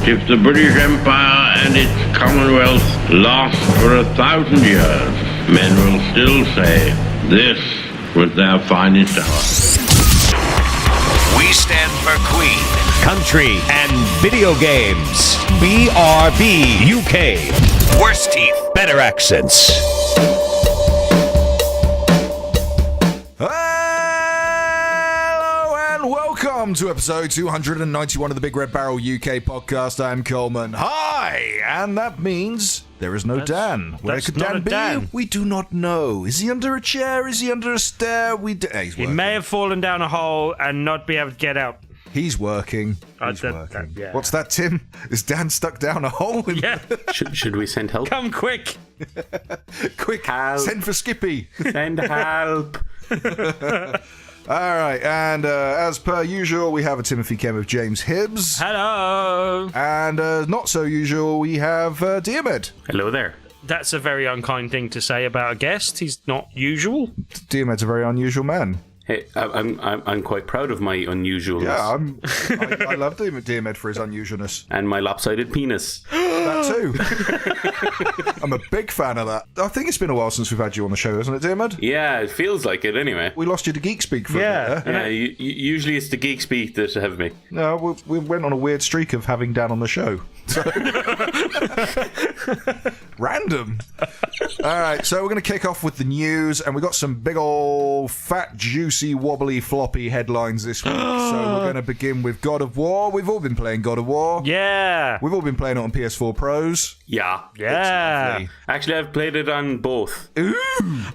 If the British Empire and its Commonwealth last for 1,000 years, men will still say this was their finest hour. We stand for Queen, country, and video games. BRB UK. Worse teeth, better accents. Hello and welcome to episode 291 of the Big Red Barrel UK podcast. I'm Coleman. Hi! And that means there is no Dan. Where could Dan be? Dan. We do not know. Is he under a chair? Is he under a stair? He may have fallen down a hole and not be able to get out. He's working. Yeah. What's that, Tim? Is Dan stuck down a hole? Yeah. Should we send help? Come quick. Quick, help. Send for Skippy. Send help. All right, and as per usual, we have a Timothy Kem of James Hibbs. Hello. And not so usual, we have Diarmuid. Hello there. That's a very unkind thing to say about a guest. He's not usual. Diarmuid's a very unusual man. Hey, I'm quite proud of my unusualness. Yeah, I love Diarmuid for his unusualness. And my lopsided penis. That too. I'm a big fan of that. I think it's been a while since we've had you on the show, hasn't it, Diarmuid? Yeah, it feels like it anime. We lost you to Geek Speak for a bit there. Yeah, usually it's the Geek Speak that have me. No, we went on a weird streak of having Dan on the show. So random. All right, so we're going to kick off with the news, and we got some big old fat, juicy, wobbly, floppy headlines this week. So we're going to begin with God of War. We've all been playing God of War. Yeah. We've all been playing it on PS4 Pros. Yeah. Yeah. Actually, I've played it on both. Ooh.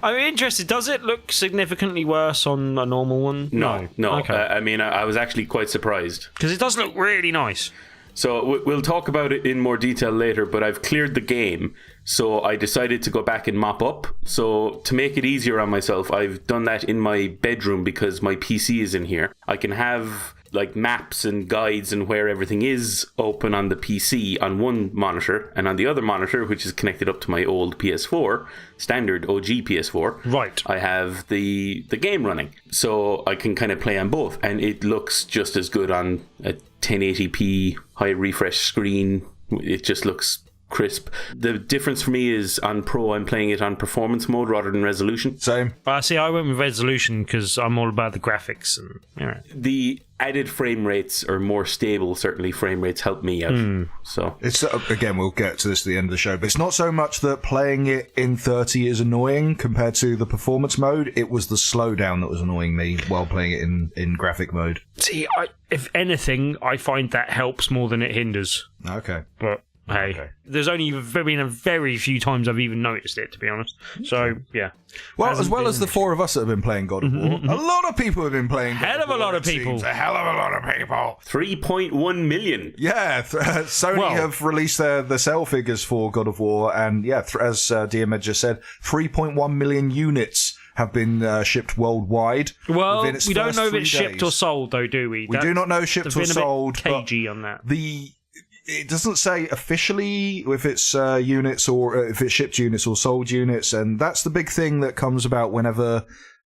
I'm interested. Does it look significantly worse on a normal one? No. Okay. I was actually quite surprised. Because it does look really nice. So we'll talk about it in more detail later, but I've cleared the game, so I decided to go back and mop up. So to make it easier on myself, I've done that in my bedroom because my PC is in here. I can have like maps and guides and where everything is open on the PC on one monitor, and on the other monitor, which is connected up to my old PS4, standard OG PS4, right, I have the game running. So I can kind of play on both, and it looks just as good on a 1080p high refresh screen. It just looks crisp. The difference for me is on Pro, I'm playing it on performance mode rather than resolution. Same. See, I went with resolution because I'm all about the graphics. And the added frame rates, or more stable, certainly, frame rates help me out. So it's again, we'll get to this at the end of the show, but it's not so much that playing it in 30 is annoying compared to the performance mode. It was the slowdown that was annoying me while playing it in graphic mode. See, if anything, I find that helps more than it hinders. Okay. But hey, Okay. There's only been a very few times I've even noticed it, to be honest. So, yeah. Well, Hasn't as well been as the four of us that have been playing God of War, a lot of people have been playing God Hell of a War, lot of it people. seems. A hell of a lot of people. 3.1 million. Yeah, Sony Well- have released the sale figures for God of War, and yeah, as Diarmuid just said, 3.1 million units have been shipped worldwide. Well, within its we don't first know if 3 it's shipped days. or sold, though, do we? We do not know shipped or They've been sold. a bit cagey on that. It doesn't say officially if it's units or if it's shipped units or sold units, and that's the big thing that comes about whenever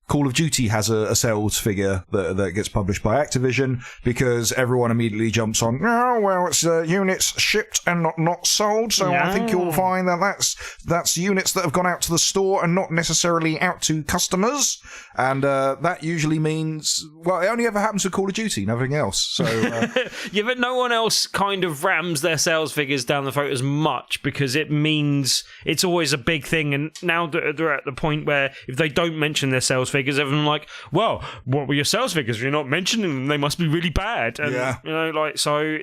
Call of Duty has a sales figure that gets published by Activision, because everyone immediately jumps on, oh, well, it's units shipped and not sold, so I think you'll find that's units that have gone out to the store and not necessarily out to customers, and that usually means, well, it only ever happens with Call of Duty, nothing else. So Yeah, but no one else kind of rams their sales figures down the throat as much, because it means it's always a big thing, and now they're at the point where if they don't mention their sales figures, everyone's like, well, what were your sales figures? You're not mentioning them. They must be really bad. And, so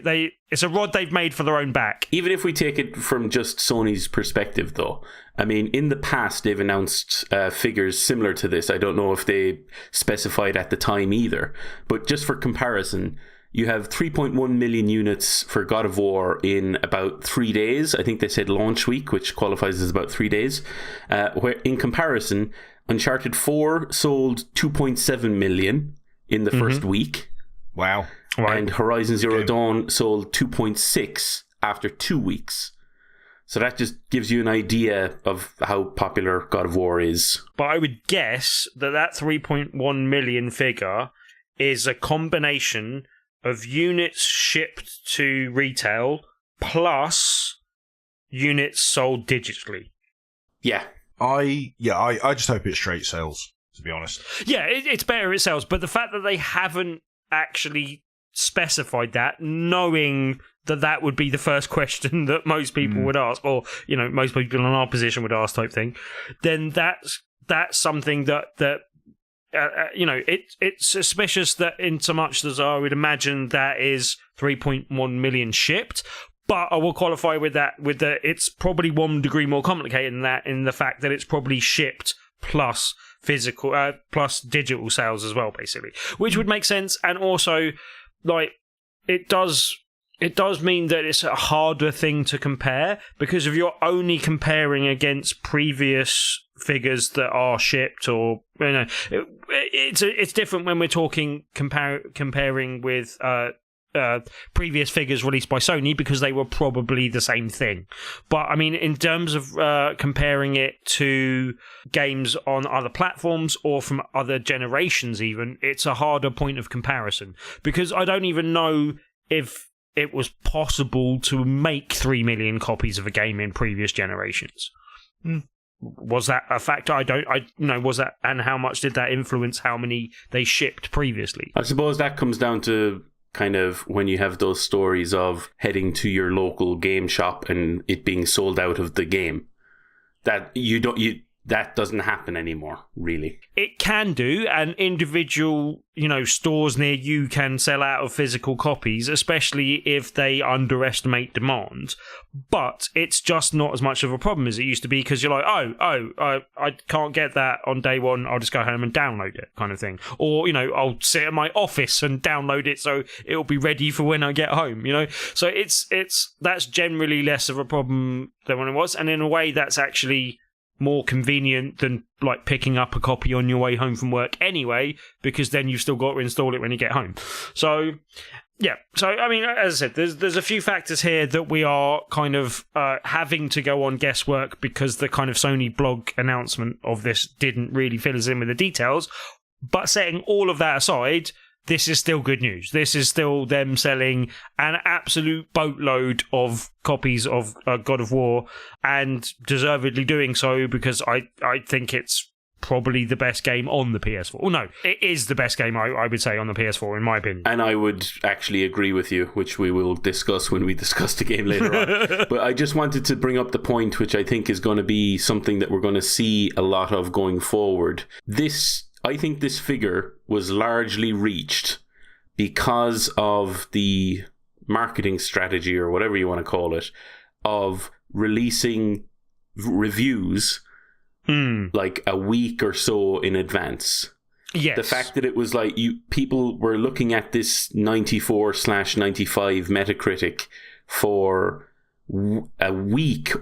it's a rod they've made for their own back. Even if we take it from just Sony's perspective, though, I mean, in the past, they've announced figures similar to this. I don't know if they specified at the time either. But just for comparison, you have 3.1 million units for God of War in about 3 days. I think they said launch week, which qualifies as about 3 days. Where in comparison, Uncharted 4 sold 2.7 million in the first week. wow. Right. And Horizon Zero Dawn sold 2.6 after 2 weeks. So that just gives you an idea of how popular God of War is. But I would guess that 3.1 million figure is a combination of units shipped to retail plus units sold digitally. Yeah. I just hope it's straight sales, to be honest. Yeah, it's better it sells, but the fact that they haven't actually specified that, knowing that would be the first question that most people would ask, or most people in our position would ask, type thing, then that's something that it's suspicious that in so much as I would imagine that is 3.1 million shipped. But I will qualify with that it's probably 1 degree more complicated than that, in the fact that it's probably shipped plus physical plus digital sales as well, basically, which would make sense. And also, like, it does mean that it's a harder thing to compare, because if you're only comparing against previous figures that are shipped, or it's different when we're talking comparing with previous figures released by Sony, because they were probably the same thing. But I mean, in terms of comparing it to games on other platforms or from other generations even, it's a harder point of comparison, because I don't even know if it was possible to make 3 million copies of a game in previous generations. Was that a factor? Was that, and how much did that influence how many they shipped previously? I suppose that comes down to kind of when you have those stories of heading to your local game shop and it being sold out of the game, that that doesn't happen anymore, really. It can do, and individual, stores near you can sell out of physical copies, especially if they underestimate demand. But it's just not as much of a problem as it used to be, because you're like, I can't get that on day one, I'll just go home and download it, kind of thing. Or, I'll sit in my office and download it so it'll be ready for when I get home, So that's generally less of a problem than when it was, and in a way that's actually more convenient than like picking up a copy on your way home from work anyway, because then you've still got to install it when you get home. So yeah, I mean, as I said, there's a few factors here that we are kind of having to go on guesswork, because the kind of Sony blog announcement of this didn't really fill us in with the details. But setting all of that aside, this is still good news. This is still them selling an absolute boatload of copies of God of War, and deservedly doing so, because I think it's probably the best game on the PS4. Well, no, it is the best game, I would say, on the PS4, in my opinion. And I would actually agree with you, which we will discuss when we discuss the game later on. But I just wanted to bring up the point, which I think is going to be something that we're going to see a lot of going forward. I think this figure was largely reached because of the marketing strategy, or whatever you want to call it, of releasing reviews like a week or so in advance. Yes. The fact that it was like people were looking at this 94/95 Metacritic for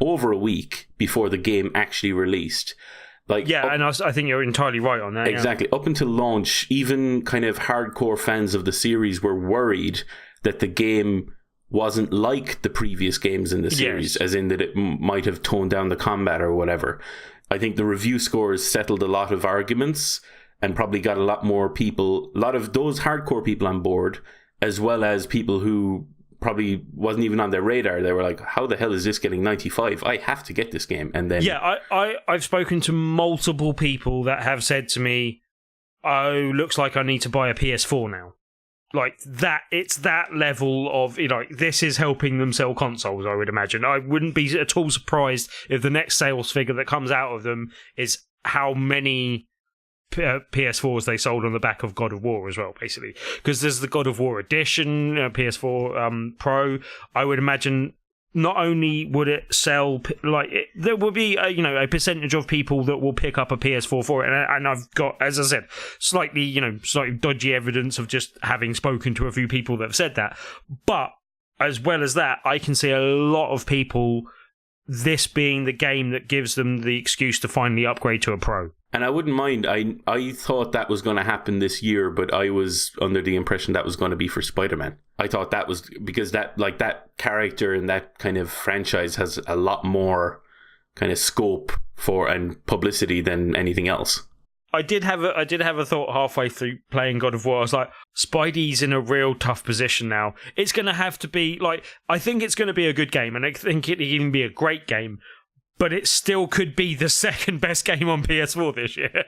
over a week before the game actually released. And I think you're entirely right on that. Exactly. Yeah. Up until launch, even kind of hardcore fans of the series were worried that the game wasn't like the previous games in the series, as in that it might have toned down the combat or whatever. I think the review scores settled a lot of arguments and probably got a lot of those hardcore people on board, as well as people who probably wasn't even on their radar. They were like, how the hell is this getting 95? I have to get this game. And then I've spoken to multiple people that have said to me, oh, looks like I need to buy a PS4 now. Like that, it's that level of, this is helping them sell consoles, I would imagine. I wouldn't be at all surprised if the next sales figure that comes out of them is how many PS4s they sold on the back of God of War as well, basically, because there's the God of War edition, PS4 Pro. I would imagine not only would it sell, there will be a percentage of people that will pick up a PS4 for it, and I've got, as I said, slightly dodgy evidence of just having spoken to a few people that have said that. But as well as that, I can see a lot of people, this being the game that gives them the excuse to finally upgrade to a Pro. And I wouldn't mind. I thought that was going to happen this year, but I was under the impression that was going to be for Spider-Man. I thought that was because that character and that kind of franchise has a lot more kind of scope for and publicity than anything else. I did have a thought halfway through playing God of War. I was like, Spidey's in a real tough position now. It's going to have to be like, I think it's going to be a good game, and I think it'll even be a great game. But it still could be the second best game on PS4 this year.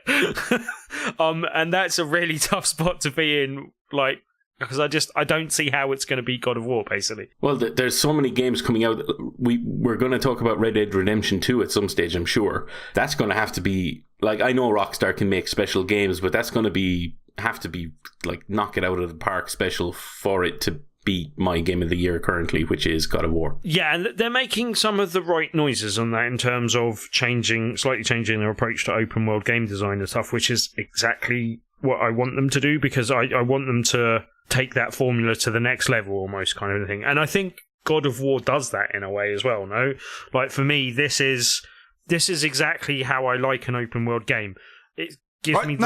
And that's a really tough spot to be in, like, because I don't see how it's going to beat God of War, basically. Well, there's so many games coming out. We're going to talk about Red Dead Redemption 2 at some stage, I'm sure. That's going to have to be, like, I know Rockstar can make special games, but that's going to have to be, like, knock it out of the park special for it to be my game of the year currently, which is God of War. Yeah, and they're making some of the right noises on that in terms of slightly changing their approach to open world game design and stuff, which is exactly what I want them to do, because I want them to take that formula to the next level almost, kind of thing. And I think God of War does that in a way as well, no? Like, for me, this is exactly how I like an open world game. It gives me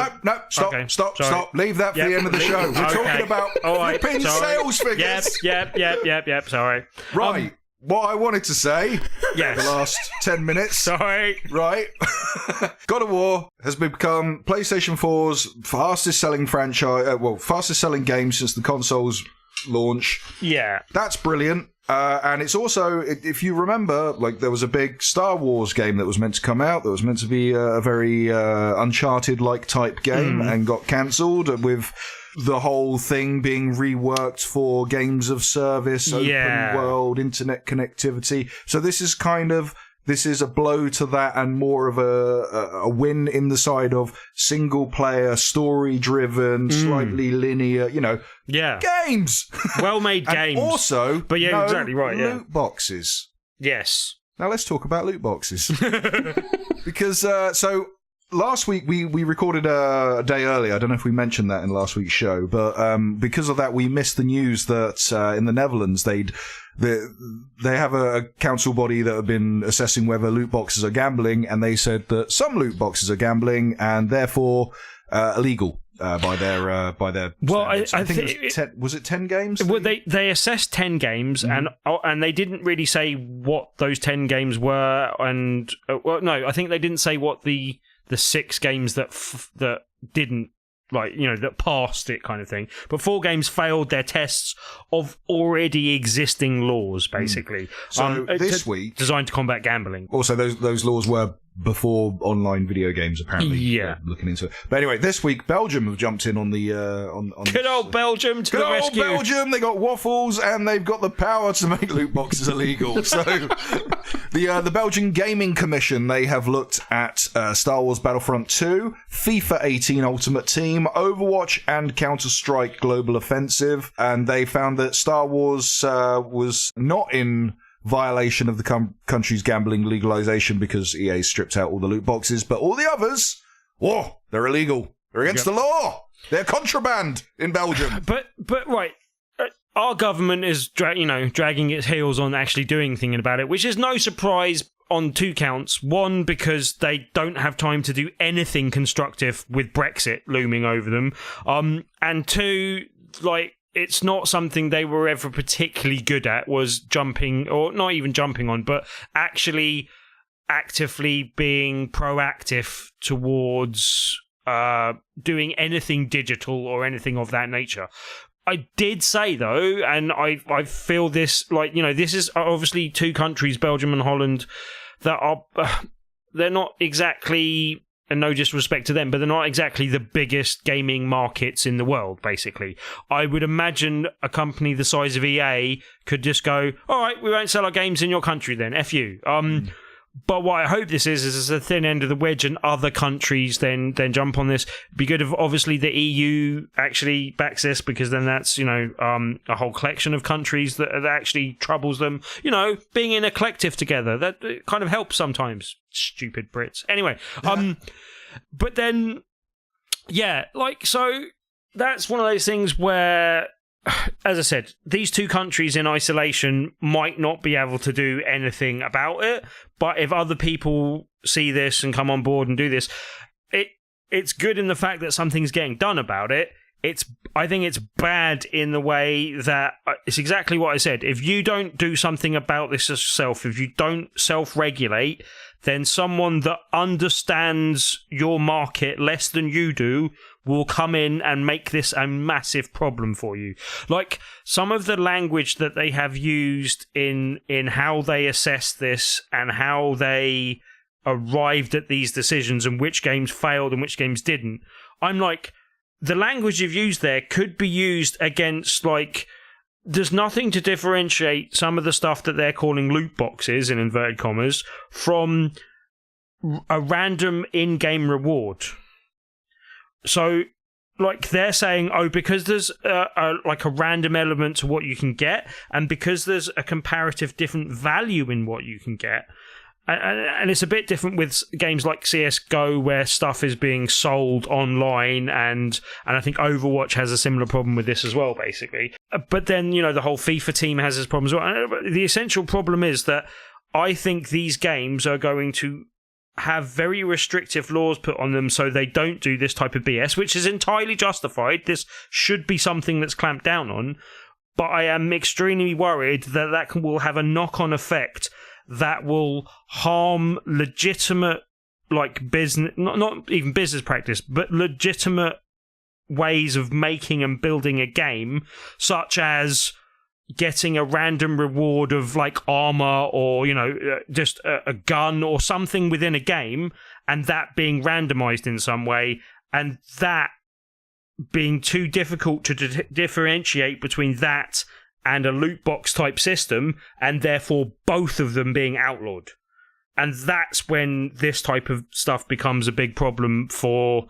Stop. Leave that for the end of the show. We're talking about flipping sales figures. Yep, sorry. Right. What I wanted to say yes. the last 10 minutes. Sorry. Right. God of War has become PlayStation 4's fastest selling franchise, fastest selling game since the console's launch. Yeah. That's brilliant. And it's also, if you remember, like, there was a big Star Wars game that was meant to come out that was meant to be a very Uncharted-like type game and got cancelled, with the whole thing being reworked for games of service, open world, internet connectivity. So this is a blow to that, and more of a win in the side of single player, story driven, slightly linear, games. Well made games. Also, but yeah, exactly right. Loot boxes. Yes. Now let's talk about loot boxes. Because last week we recorded a day early. I don't know if we mentioned that in last week's show, but because of that we missed the news that in the Netherlands they have a council body that have been assessing whether loot boxes are gambling, and they said that some loot boxes are gambling and therefore illegal by their well, I think it was 10 games? Well, they assessed 10 games and they didn't really say what those 10 games were, and no, I think they didn't say what the 6 games that didn't, like, that passed it, kind of thing. But 4 games failed their tests of already existing laws, basically. So this week, designed to combat gambling. Also, those laws were before online video games, apparently. Yeah, looking into it. But anyway, this week Belgium have jumped in on the on good old Belgium to the rescue. Good old Belgium. They got waffles and they've got the power to make loot boxes illegal. So the Belgian Gaming Commission, they have looked at Star Wars Battlefront 2, FIFA 18 Ultimate Team, Overwatch, and Counter-Strike Global Offensive, and they found that Star Wars was not in violation of the country's gambling legalization because EA stripped out all the loot boxes, but all the others, they're illegal. They're against the law. They're contraband in Belgium. But right, our government is dragging its heels on actually doing anything about it, which is no surprise on 2 counts. One, because they don't have time to do anything constructive with Brexit looming over them, and 2, like, it's not something they were ever particularly good at, was jumping, or not even jumping on, but actually actively being proactive towards doing anything digital or anything of that nature. I did say, though, and I feel this, like, this is obviously 2 countries, Belgium and Holland, that are, they're not exactly, and no disrespect to them, but they're not exactly the biggest gaming markets in the world, basically. I would imagine a company the size of EA could just go, all right, we won't sell our games in your country then, F you. But what I hope this is a thin end of the wedge, and other countries then jump on this. It'd be good if, obviously, the EU actually backs this, because then that's, a whole collection of countries that actually troubles them. Being in a collective together, that kind of helps sometimes. Stupid Brits. Anyway, but then, yeah, like, so that's one of those things where, as I said, these 2 countries in isolation might not be able to do anything about it, but if other people see this and come on board and do this, it's good in the fact that something's getting done about it. I think it's bad in the way that it's exactly what I said. If you don't do something about this yourself, if you don't self-regulate, then someone that understands your market less than you do will come in and make this a massive problem for you. Like some of the language that they have used in how they assess this and how they arrived at these decisions and which games failed and which games didn't. I'm like, the language you've used there could be used against, like, there's nothing to differentiate some of the stuff that they're calling loot boxes, in inverted commas, from a random in-game reward. So, like, they're saying, because there's a random element to what you can get, and because there's a comparative different value in what you can get, and it's a bit different with games like CSGO where stuff is being sold online, and I think Overwatch has a similar problem with this as well, basically. But then, the whole FIFA team has this problem as well. The essential problem is that I think these games are going to have very restrictive laws put on them so they don't do this type of BS, which is entirely justified. This should be something that's clamped down on, but I am extremely worried that will have a knock-on effect that will harm legitimate, like, business, not even business practice, but legitimate ways of making and building a game, such as getting a random reward of, like, armor or, just a gun or something within a game, and that being randomized in some way, and that being too difficult to differentiate between that and a loot box type system, and therefore both of them being outlawed. And that's when this type of stuff becomes a big problem for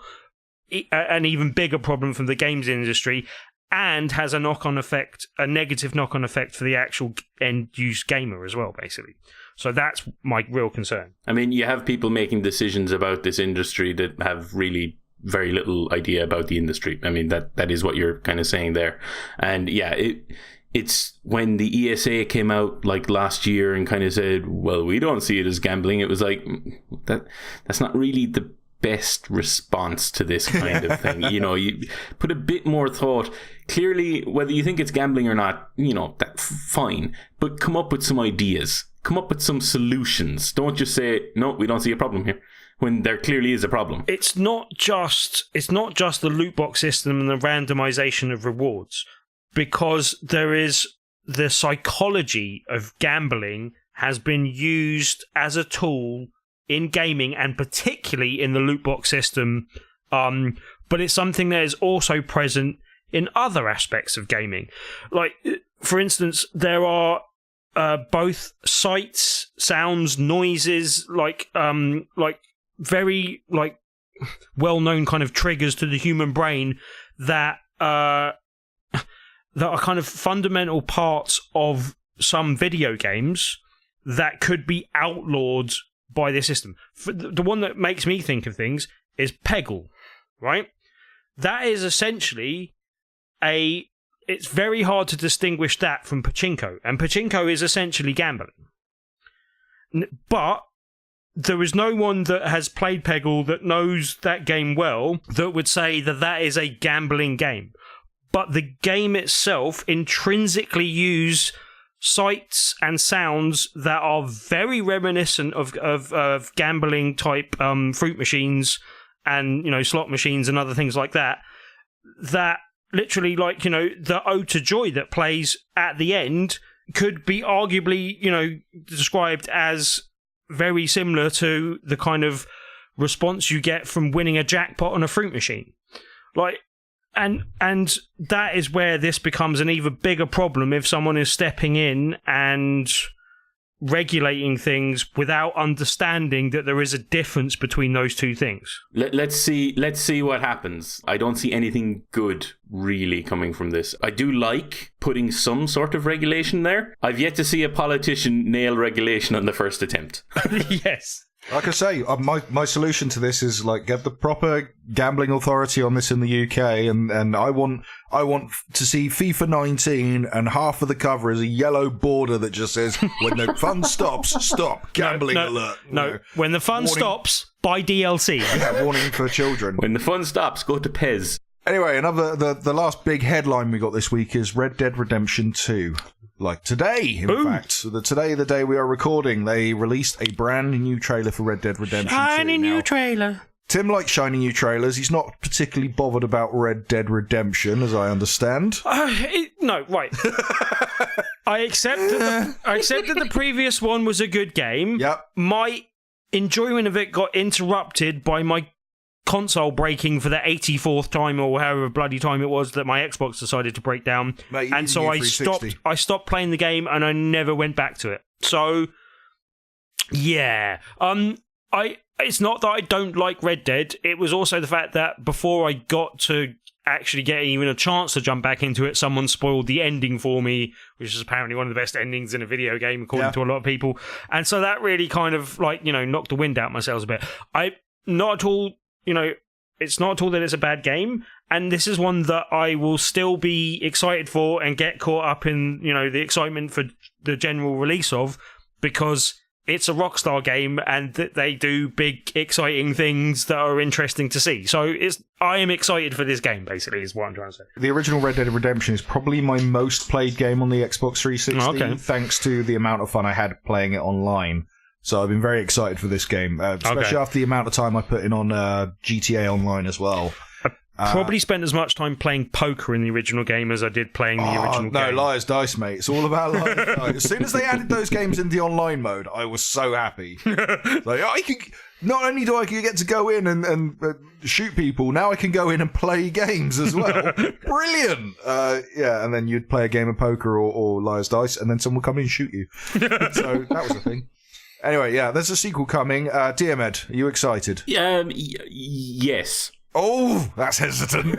an even bigger problem from the games industry, and has a knock-on effect, a negative knock-on effect for the actual end-use gamer as well, basically. So that's my real concern. I mean, you have people making decisions about this industry that have really very little idea about the industry. I mean, that is what you're kind of saying there. And yeah, it's when the ESA came out like last year and kind of said, well, we don't see it as gambling. It was like, that's not really the best response to this kind of thing. You put a bit more thought. Clearly, whether you think it's gambling or not, that's fine. But come up with some ideas. Come up with some solutions. Don't just say, no, we don't see a problem here, when there clearly is a problem. It's not just the loot box system and the randomization of rewards. Because there is the psychology of gambling has been used as a tool in gaming, and particularly in the loot box system. But it's something that is also present in other aspects of gaming. Like, for instance, there are both sights, sounds, noises, like very like well-known kind of triggers to the human brain that are kind of fundamental parts of some video games that could be outlawed by this system. The one that makes me think of things is Peggle, right? That is essentially it's very hard to distinguish that from Pachinko, and Pachinko is essentially gambling. But there is no one that has played Peggle that knows that game well that would say that is a gambling game. But the game itself intrinsically use sights and sounds that are very reminiscent of gambling type fruit machines and slot machines and other things like that. That literally, like, the Ode to Joy that plays at the end could be arguably described as very similar to the kind of response you get from winning a jackpot on a fruit machine. Like, and that is where this becomes an even bigger problem if someone is stepping in and regulating things without understanding that there is a difference between those two things. Let's see what happens. I don't see anything good really coming from this. I do like putting some sort of regulation there. I've yet to see a politician nail regulation on the first attempt. Yes. Like I say, my solution to this is, like, get the proper gambling authority on this in the UK, and I want to see FIFA 19, and half of the cover is a yellow border that just says, when the fun stops, stop, gambling alert. No, when the fun stops, buy DLC. Yeah, warning for children. When the fun stops, go to Pez. Anyway, the last big headline we got this week is Red Dead Redemption 2. Like today, in fact. Today, the day we are recording, they released a brand new trailer for Red Dead Redemption 2. Shiny new trailer. Tim likes shiny new trailers. He's not particularly bothered about Red Dead Redemption, as I understand. No, right. I accept that the previous one was a good game. Yep. My enjoyment of it got interrupted by my console breaking for the 84th time or however bloody time it was that my Xbox decided to break down. Mate, and so I stopped playing the game and I never went back to it. So yeah. It's not that I don't like Red Dead. It was also the fact that before I got to actually get even a chance to jump back into it, someone spoiled the ending for me, which is apparently one of the best endings in a video game according to a lot of people. And so that really kind of knocked the wind out my sails a bit. It's not at all that it's a bad game, and this is one that I will still be excited for and get caught up in, the excitement for the general release of, because it's a Rockstar game and they do big, exciting things that are interesting to see. So I am excited for this game, basically, is what I'm trying to say. The original Red Dead Redemption is probably my most played game on the Xbox 360, thanks to the amount of fun I had playing it online. So I've been very excited for this game, especially after the amount of time I put in on GTA Online as well. Probably spent as much time playing poker in the original game as I did playing the original game. No, Liar's Dice, mate. It's all about Liar's Dice. As soon as they added those games in the online mode, I was so happy. Not only do I get to go in and shoot people, now I can go in and play games as well. Brilliant! And then you'd play a game of poker or Liar's Dice, and then someone would come in and shoot you. So that was the thing. Anyway, there's a sequel coming. Diarmuid, are you excited? Yes. Oh, that's hesitant.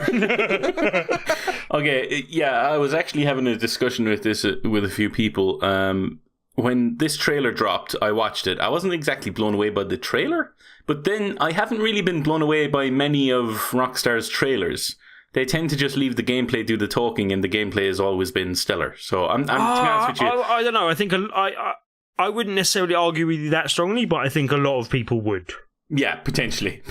Okay, I was actually having a discussion with this with a few people. When this trailer dropped, I watched it. I wasn't exactly blown away by the trailer, but then I haven't really been blown away by many of Rockstar's trailers. They tend to just leave the gameplay do the talking, and the gameplay has always been stellar. So I'm to be honest with you, I don't know. I think I wouldn't necessarily argue with you that strongly, but I think a lot of people would. Yeah, potentially.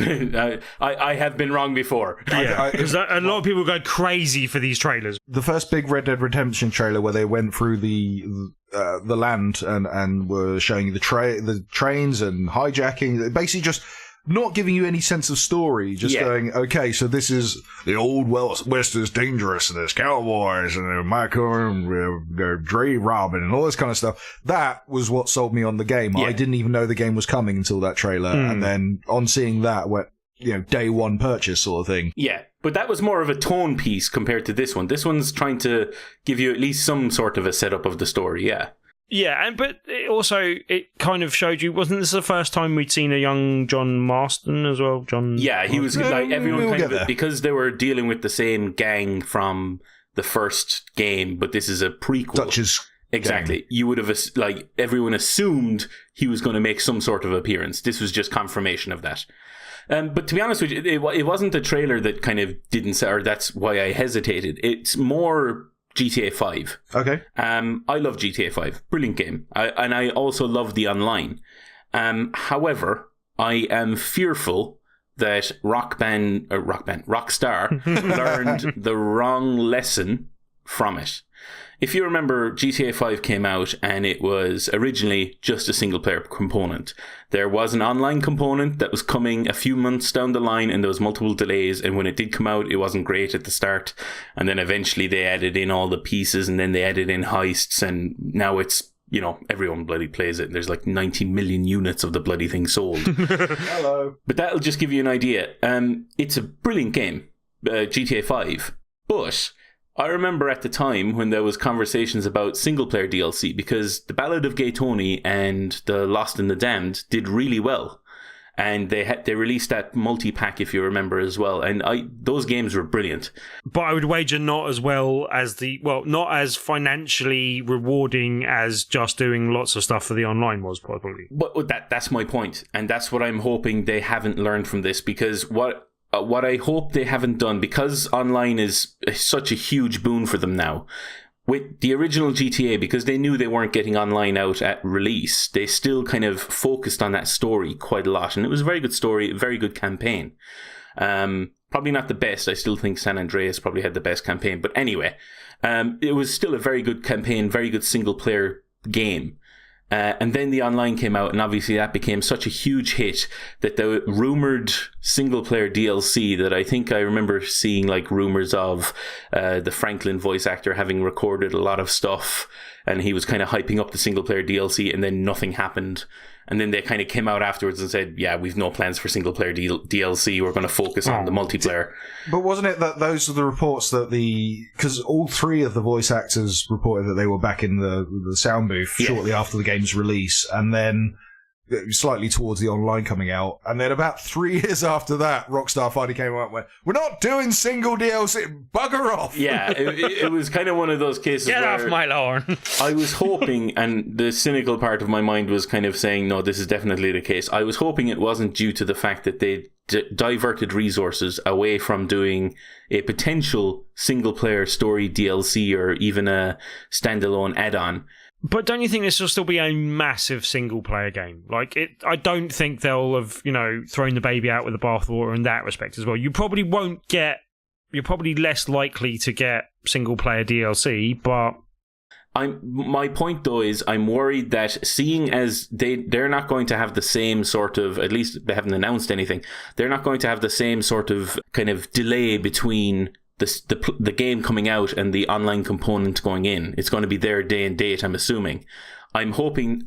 I have been wrong before. Yeah, because a lot of people go crazy for these trailers. The first big Red Dead Redemption trailer where they went through the land and were showing you the trains and hijacking, basically just not giving you any sense of story, just going, okay, so this is the old West is dangerous, and there's cowboys, and they're Michael, they're Dre robbing, and all this kind of stuff. That was what sold me on the game. I didn't even know the game was coming until that trailer, and then on seeing that, day one purchase sort of thing. Yeah, but that was more of a tone piece compared to this one. This one's trying to give you at least some sort of a setup of the story, Yeah, but it kind of showed you, wasn't this the first time we'd seen a young John Marston as well? He was like everyone kind of, because they were dealing with the same gang from the first game, but this is a prequel. Dutch's exactly. gang. You would have everyone assumed he was going to make some sort of appearance. This was just confirmation of that. But to be honest with you, it wasn't the trailer that kind of didn't say, or that's why I hesitated. It's more GTA 5. Okay. I love GTA 5. Brilliant game. And I also love the online. However, I am fearful that Rockstar learned the wrong lesson from it. If you remember, GTA 5 came out and it was originally just a single player component. There was an online component that was coming a few months down the line, and there was multiple delays, and when it did come out, it wasn't great at the start, and then eventually they added in all the pieces, and then they added in heists, and now it's, everyone bloody plays it, and there's like 90 million units of the bloody thing sold. Hello. But that'll just give you an idea. It's a brilliant game, GTA 5, but I remember at the time when there was conversations about single-player DLC, because The Ballad of Gay Tony and The Lost and the Damned did really well. And they released that multi-pack, if you remember, as well. And those games were brilliant. But I would wager not as well as not as financially rewarding as just doing lots of stuff for the online was, probably. But that's my point. And that's what I'm hoping they haven't learned from this, because what I hope they haven't done, because online is such a huge boon for them now, with the original GTA, because they knew they weren't getting online out at release, they still kind of focused on that story quite a lot. And it was a very good story, a very good campaign. Probably not the best. I still think San Andreas probably had the best campaign. But anyway, it was still a very good campaign, very good single-player game. And then the online came out, and obviously that became such a huge hit that the rumored single-player DLC that I think I remember seeing like rumors of the Franklin voice actor having recorded a lot of stuff, and he was kind of hyping up the single-player DLC, and then nothing happened. And then they kind of came out afterwards and said, yeah, we've no plans for single-player DLC. We're going to focus on the multiplayer. But wasn't it that those are the reports that because all three of the voice actors reported that they were back in the sound booth shortly after the game's release, and then slightly towards the online coming out, and then about 3 years after that, Rockstar finally came out and went, we're not doing single DLC, bugger off. Yeah, it was kind of one of those cases Get where off my lawn. I was hoping, and the cynical part of my mind was kind of saying, no, this is definitely the case. I was hoping it wasn't due to the fact that they diverted resources away from doing a potential single-player story DLC or even a standalone add-on. But don't you think this will still be a massive single-player game? Like, I don't think they'll have, thrown the baby out with the bathwater in that respect as well. You're probably less likely to get single-player DLC, but... My point, though, is I'm worried that seeing as they're not going to have the same sort of, at least they haven't announced anything, they're not going to have the same sort of kind of delay between the game coming out and the online component going in. It's going to be their day and date, I'm assuming. I'm hoping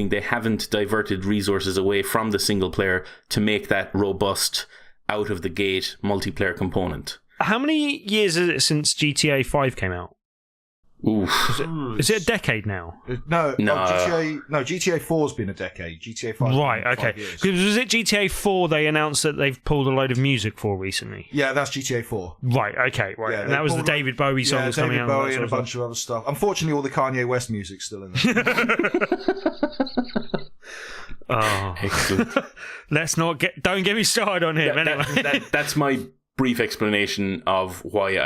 they haven't diverted resources away from the single player to make that robust out of the gate multiplayer component. How many years is it since GTA 5 came out? Oof. Is it a decade now? No. GTA 4's been a decade. GTA 5. Right, okay. Because was it GTA 4 they announced that they've pulled a load of music for recently? Yeah, that's GTA 4. Right, okay, right. Yeah, and that was the David Bowie song that's coming out. David Bowie and a bunch of other stuff. Unfortunately, all the Kanye West music's still in there. Oh, excellent. Don't get me started on him. Anyway, that's my brief explanation of why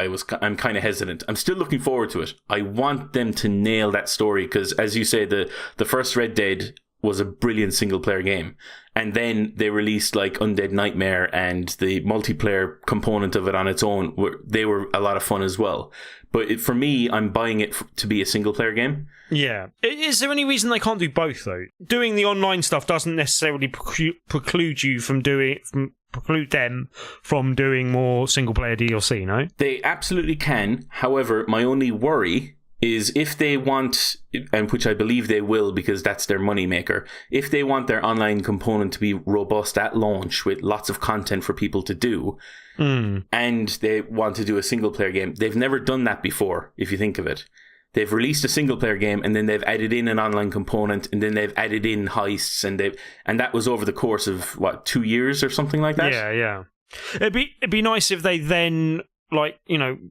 I'm kind of hesitant. I'm still looking forward to it. I want them to nail that story because, as you say, the first Red Dead was a brilliant single player game, and then they released like Undead Nightmare and the multiplayer component of it on its own. They were a lot of fun as well. But for me, I'm buying it to be a single player game. Yeah. Is there any reason they can't do both though? Doing the online stuff doesn't necessarily preclude them from doing more single player DLC, no? They absolutely can. However, my only worry is if they want, and which I believe they will because that's their moneymaker, if they want their online component to be robust at launch with lots of content for people to do, and they want to do a single player game, they've never done that before, if you think of it. They've released a single player game and then they've added in an online component and then they've added in heists and that was over the course of 2 years or something like that. Yeah. It'd be nice if they then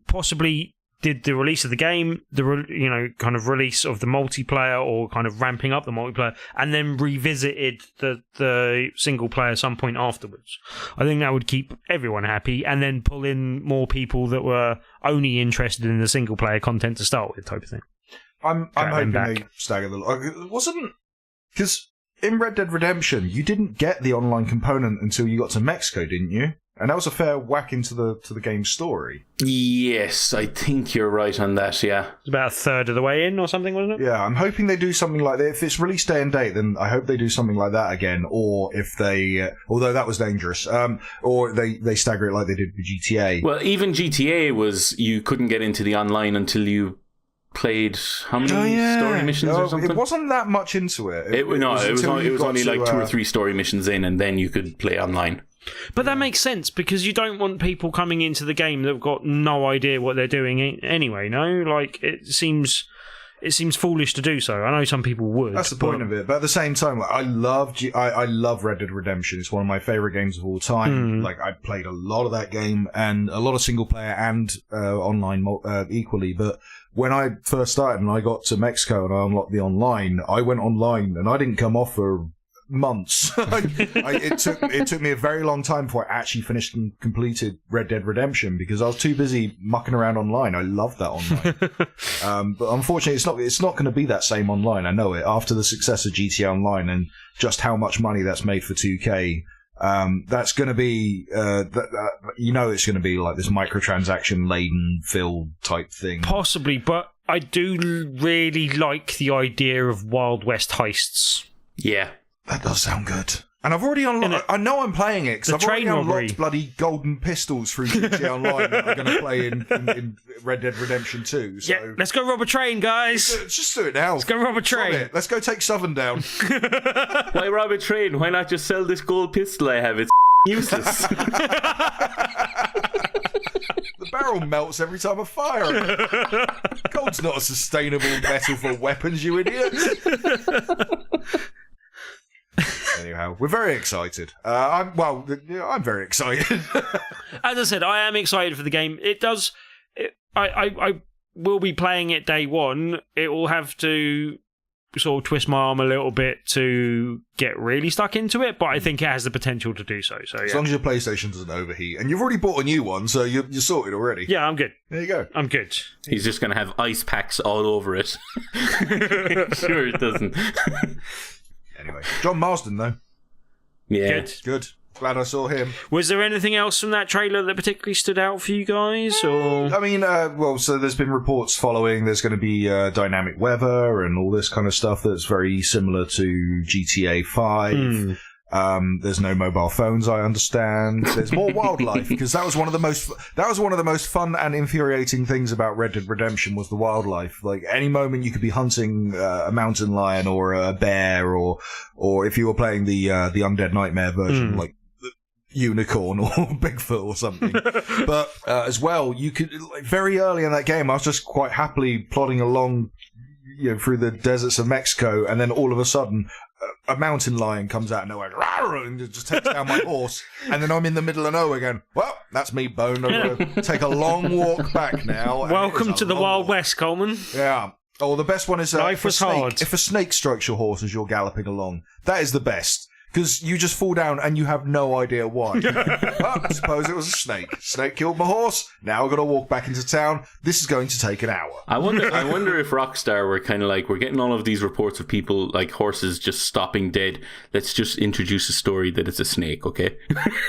possibly did the release of the game, kind of release of the multiplayer or kind of ramping up the multiplayer, and then revisited the single player some point afterwards. I think that would keep everyone happy, and then pull in more people that were only interested in the single player content to start with, type of thing. I'm hoping they stagger the. It wasn't because in Red Dead Redemption you didn't get the online component until you got to Mexico, didn't you? And that was a fair whack into the game's story. Yes, I think you're right on that, yeah. It's about a third of the way in or something, wasn't it? Yeah, I'm hoping they do something like that. If it's release day and date, then I hope they do something like that again. Or if they, although that was dangerous, or they stagger it like they did with GTA. Well, even GTA was, you couldn't get into the online until you played how many story missions or something? It wasn't that much into it. It was only like 2 or 3 story missions in, and then you could play online. But that makes sense because you don't want people coming into the game that've got no idea what they're doing anyway, no? Like, it seems foolish to do so. I know some people would. That's the point of it. But at the same time, I love Red Dead Redemption. It's one of my favourite games of all time. Like, I played a lot of that game and a lot of single player and online equally. But when I first started and I got to Mexico and I unlocked the online, I went online and I didn't come off for months. It took me a very long time before I actually finished and completed Red Dead Redemption because I was too busy mucking around online. I love that online. But unfortunately, it's not going to be that same online. I know it. After the success of GTA Online and just how much money that's made for 2K, That's going to be, it's going to be like this microtransaction laden fill type thing. Possibly, but I do really like the idea of Wild West heists. Yeah. That does sound good. And I've already unlocked... I know I'm playing it, because I've already unlocked bloody golden pistols through GTA Online that I'm going to play in Red Dead Redemption 2. So. Yeah, let's go rob a train, guys. Let's just do it now. Let's go rob a train. Let's go take Southern down. Why rob a train? Why not just sell this gold pistol I have? It's useless. The barrel melts every time I fire it. Gold's not a sustainable metal for weapons, you idiot. Anyhow, we're very excited. I'm very excited. As I said, I am excited for the game. I will be playing it day one. It will have to sort of twist my arm a little bit to get really stuck into it, but I think it has the potential to do so. So as long as your PlayStation doesn't overheat, and you've already bought a new one, so you're sorted already. Yeah, I'm good. There you go. I'm good. He's just going to have ice packs all over it. Sure, it doesn't. Anyway, John Marsden though. Yeah, good. Glad I saw him. Was there anything else from that trailer that particularly stood out for you guys? Or I mean, so there's been reports following. There's going to be dynamic weather and all this kind of stuff that's very similar to GTA 5. There's no mobile phones, I understand. There's more wildlife, because that was one of the most fun and infuriating things about Red Dead Redemption was the wildlife. Like any moment you could be hunting a mountain lion or a bear, or if you were playing the Undead Nightmare version, like unicorn or Bigfoot or something. But as well, you could very early in that game, I was just quite happily plodding along, through the deserts of Mexico, and then all of a sudden, a mountain lion comes out of nowhere and just takes down my horse, and then I'm in the middle of nowhere going, well, that's me boned. I'm going to take a long walk back now. Welcome to the Wild West, Coleman. Yeah. Oh, the best one is life was hard. If a snake strikes your horse as you're galloping along, that is the best. Because you just fall down and you have no idea why. Well, I suppose it was a snake. Snake killed my horse. Now I've got to walk back into town. This is going to take an hour. I wonder if Rockstar were kind of like, we're getting all of these reports of people, like horses just stopping dead. Let's just introduce a story that it's a snake, okay?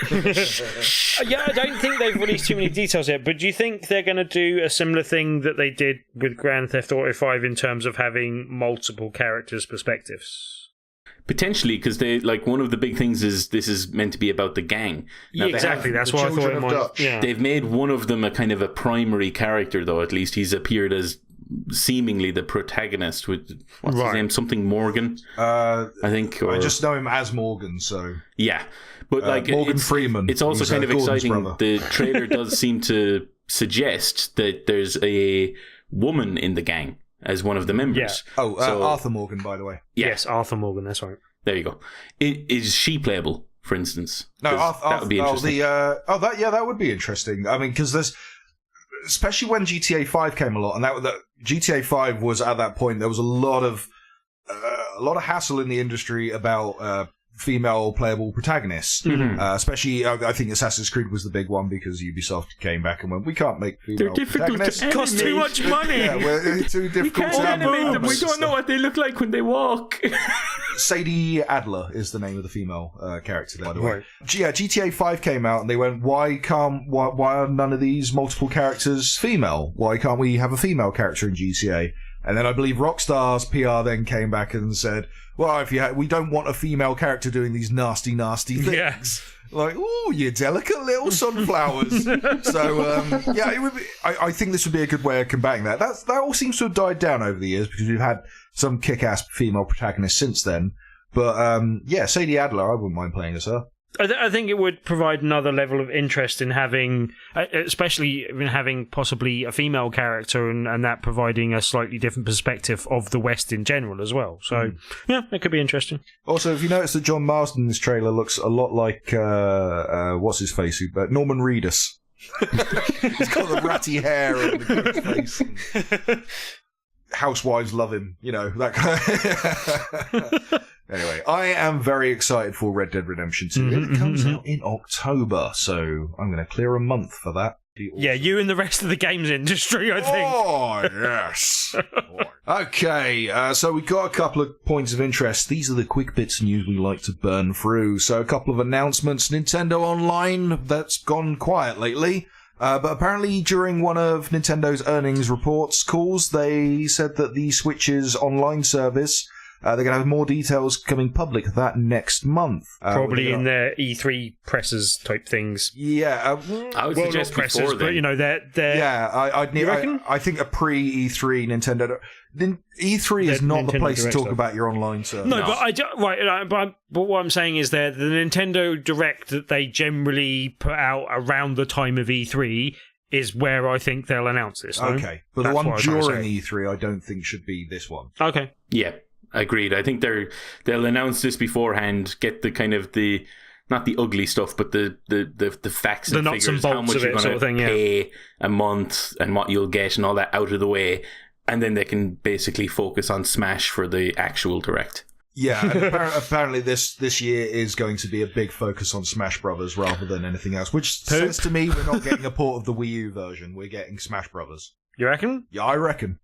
Yeah, I don't think they've released too many details yet, but do you think they're going to do a similar thing that they did with Grand Theft Auto 5 in terms of having multiple characters' perspectives? Potentially, because they one of the big things is this is meant to be about the gang. Now, exactly. That's what I thought it might. Yeah. They've made one of them a kind of a primary character, though. At least he's appeared as seemingly the protagonist with what's his name, something Morgan. I think. I just know him as Morgan. So yeah, but Morgan Freeman. It's also kind of exciting. Brother. The trailer does seem to suggest that there's a woman in the gang as one of the members. Yeah. Oh, Arthur Morgan, by the way. Yeah. Yes, Arthur Morgan, that's right. There you go. Is she playable, for instance? No, that would be interesting. That would be interesting. I mean, because there's, especially when GTA 5 came along, and that GTA 5 was at that point, there was a lot of hassle in the industry about female playable protagonists. Especially, I think Assassin's Creed was the big one, because Ubisoft came back and went, we can't make female protagonists. It costs too much money. Yeah, it's too difficult to animate them. We don't know what they look like when they walk. Sadie Adler is the name of the female character, by the way. Right. Yeah, GTA 5 came out and they went, why are none of these multiple characters female? Why can't we have a female character in GTA? And then I believe Rockstar's PR then came back and said, well, we don't want a female character doing these nasty, nasty things. Yes. Like, ooh, you delicate little sunflowers. So, it would be, I think this would be a good way of combating that. That all seems to have died down over the years, because we've had some kick-ass female protagonists since then. But, Sadie Adler, I wouldn't mind playing as her. I think it would provide another level of interest in having, especially in having possibly a female character, and that providing a slightly different perspective of the West in general as well. So, yeah, it could be interesting. Also, if you notice that John Marsden in this trailer looks a lot like, what's his face? Norman Reedus. He's got the ratty hair and the good face. Housewives love him, that kind of... Anyway, I am very excited for Red Dead Redemption 2. It comes out in October, so I'm going to clear a month for that. Yeah, you and the rest of the games industry, I think. Oh, yes. Okay, so we've got a couple of points of interest. These are the quick bits of news we like to burn through. So a couple of announcements. Nintendo Online, that's gone quiet lately. But apparently during one of Nintendo's earnings reports calls, they said that the Switch's online service, they're going to have more details coming public of that next month. Probably in their E3 presses type things. Yeah. I would suggest not presses, before then. but they're Yeah, You reckon? I think a pre-E3 Nintendo... E3 is not the Nintendo place to Direct talk stuff. about your online service. No, but but what I'm saying is that the Nintendo Direct that they generally put out around the time of E3 is where I think they'll announce this. No? Okay, but That's the one what I was trying to during say. E3 I don't think should be this one. Okay. Yeah, agreed. I think they'll announce this beforehand, get the kind of the not the ugly stuff, but the facts and The nuts and figures, how bolts much of you're it going sort to of thing, yeah. pay a month and what you'll get and all that out of the way, and then they can basically focus on Smash for the actual Direct. Yeah, and apparently this year is going to be a big focus on Smash Brothers rather than anything else, which says to me we're not getting a port of the Wii U version, we're getting Smash Brothers. You reckon? Yeah, I reckon.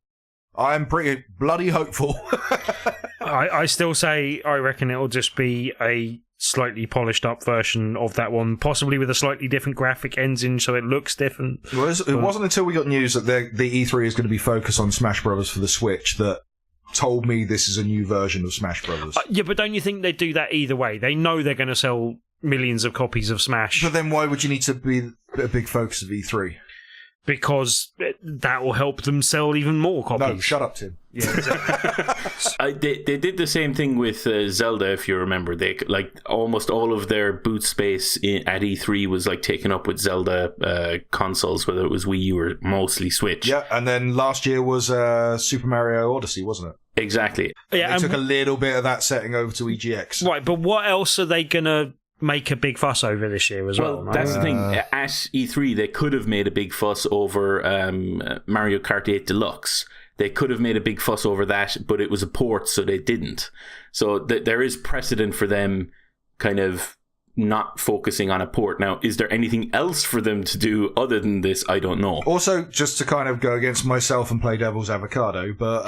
I'm pretty bloody hopeful. I still say I reckon it'll just be a slightly polished up version of that one, possibly with a slightly different graphic engine so it looks different. Well, it wasn't until we got news that the E3 is going to be focused on Smash Brothers for the Switch that told me this is a new version of Smash Brothers. Yeah, but don't you think they do that either way? They know they're going to sell millions of copies of Smash. But then why would you need to be a big focus of E3? Because that will help them sell even more copies. No, shut up, Tim. Yeah, exactly. They did the same thing with Zelda, if you remember. They almost all of their boot space at E3 was taken up with Zelda consoles, whether it was Wii U or mostly Switch. Yeah, and then last year was Super Mario Odyssey, wasn't it? Exactly. Yeah, They took a little bit of that setting over to EGX. right, but what else are they going to make a big fuss over this year as well? Well, that's the thing. At E3, they could have made a big fuss over Mario Kart 8 Deluxe. They could have made a big fuss over that, but it was a port, so they didn't. So there is precedent for them kind of not focusing on a port. Now, is there anything else for them to do other than this? I don't know. Also, just to kind of go against myself and play devil's avocado, but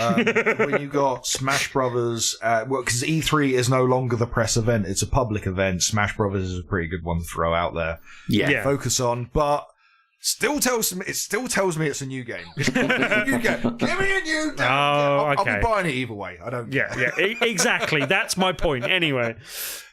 when you got Smash Brothers, because E3 is no longer the press event, it's a public event. Smash Brothers is a pretty good one to throw out there. Yeah. Focus on, but it still tells me it's a new game. It's a new game. Give me a new game. I'll okay. be buying it either way. I don't. Yeah, exactly. That's my point. Anyway.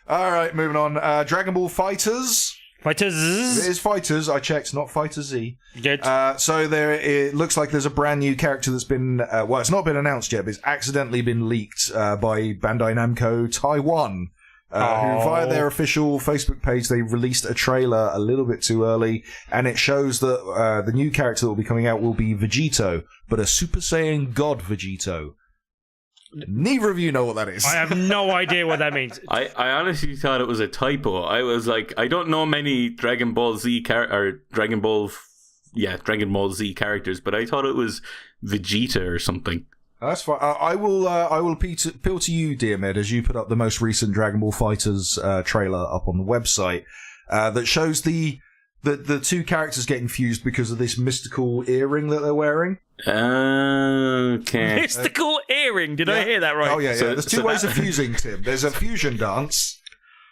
All right, moving on. Dragon Ball Fighters. It is Fighters. I checked, not Fighter Z. Good. So it looks like there's a brand new character that's been it's not been announced yet, but it's accidentally been leaked by Bandai Namco Taiwan. Who via their official Facebook page, they released a trailer a little bit too early, and it shows that the new character that will be coming out will be Vegito, but a Super Saiyan God Vegito. Neither of you know what that is. I have no idea what that means. I honestly thought it was a typo. I was like, I don't know many Dragon Ball Z Dragon Ball Z characters, but I thought it was Vegeta or something. That's fine. I will appeal to you, Diarmuid, as you put up the most recent Dragon Ball Fighters trailer up on the website that shows the two characters getting fused because of this mystical earring that they're wearing. Okay. Mystical earring. Did I hear that right? Oh yeah. There's two ways of fusing, Tim. There's a fusion dance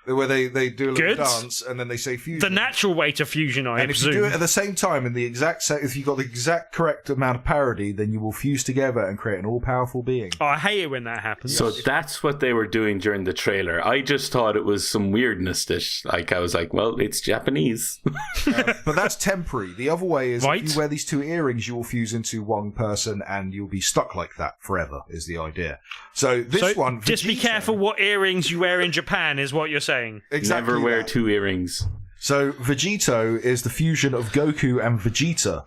where they do a little dance and then they say fusion. The natural way to fusion, I and presume. if you do it at the same time in the exact if you've got the exact correct amount of parity, then you will fuse together and create an all-powerful being. Oh, I hate it when that happens. So that's what they were doing during the trailer. I just thought it was some weirdness that, I was like, well, it's Japanese. But that's temporary. The other way is Right. if you wear these two earrings, you will fuse into one person and you'll be stuck like that forever, is the idea. So this one... just be Vegito- careful what earrings you wear in Japan, is what you're saying. Exactly Never wear that. two earrings. So Vegito is the fusion of Goku and Vegeta.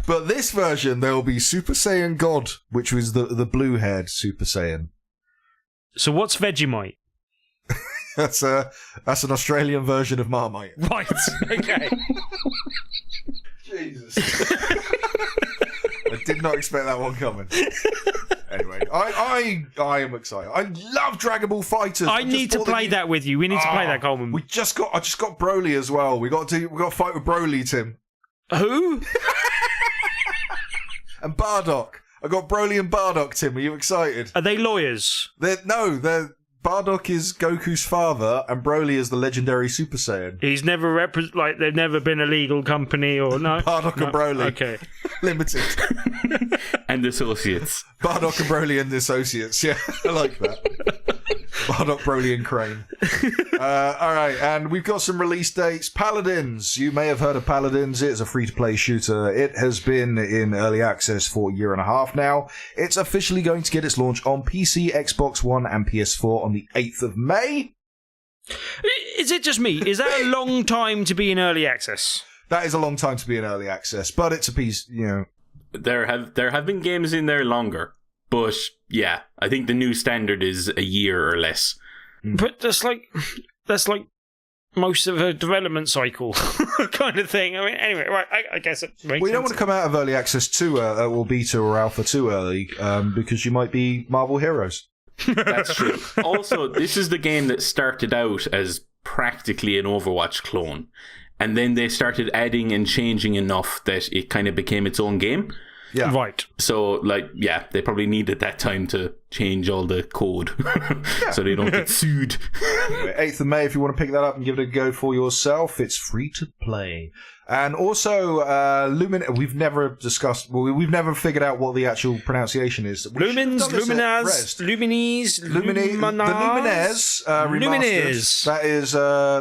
But this version, there will be Super Saiyan God, which was the blue-haired Super Saiyan. So what's Vegemite? That's an Australian version of Marmite. Right, okay. Jesus. I did not expect that one coming. Anyway, I am excited. I love Dragon Ball Fighters. I need to play that with you. We need to play that, Coleman. I just got Broly as well. We got to fight with Broly, Tim. Who? And Bardock. I got Broly and Bardock, Tim. Are you excited? Are they lawyers? Bardock is Goku's father, and Broly is the legendary Super Saiyan. He's never they've never been a legal company or no. Bardock and Broly. Okay. Limited. And associates. Bardock and Broly and the Associates. Yeah, I like that. Bardock, Broly, and Crane. All right, and we've got some release dates. Paladins. You may have heard of Paladins. It's a free-to-play shooter. It has been in early access for a year and a half now. It's officially going to get its launch on PC, Xbox One, and PS4 on the 8th of May. Is it just me? Is that a long time to be in early access? That is a long time to be in early access, but it's a piece, There have been games in there longer. But yeah, I think the new standard is a year or less. But that's like most of a development cycle kind of thing. I mean, anyway, right? I guess it makes We don't want to come out of early access too, or beta or alpha too early, because you might be Marvel Heroes. That's true. Also, this is the game that started out as practically an Overwatch clone, and then they started adding and changing enough that it kind of became its own game. Yeah. Right. So, they probably needed that time to change all the code so they don't get sued. Anyway, 8th of May, if you want to pick that up and give it a go for yourself, it's free to play. And also, we've never figured out what the actual pronunciation is. Lumines remastered.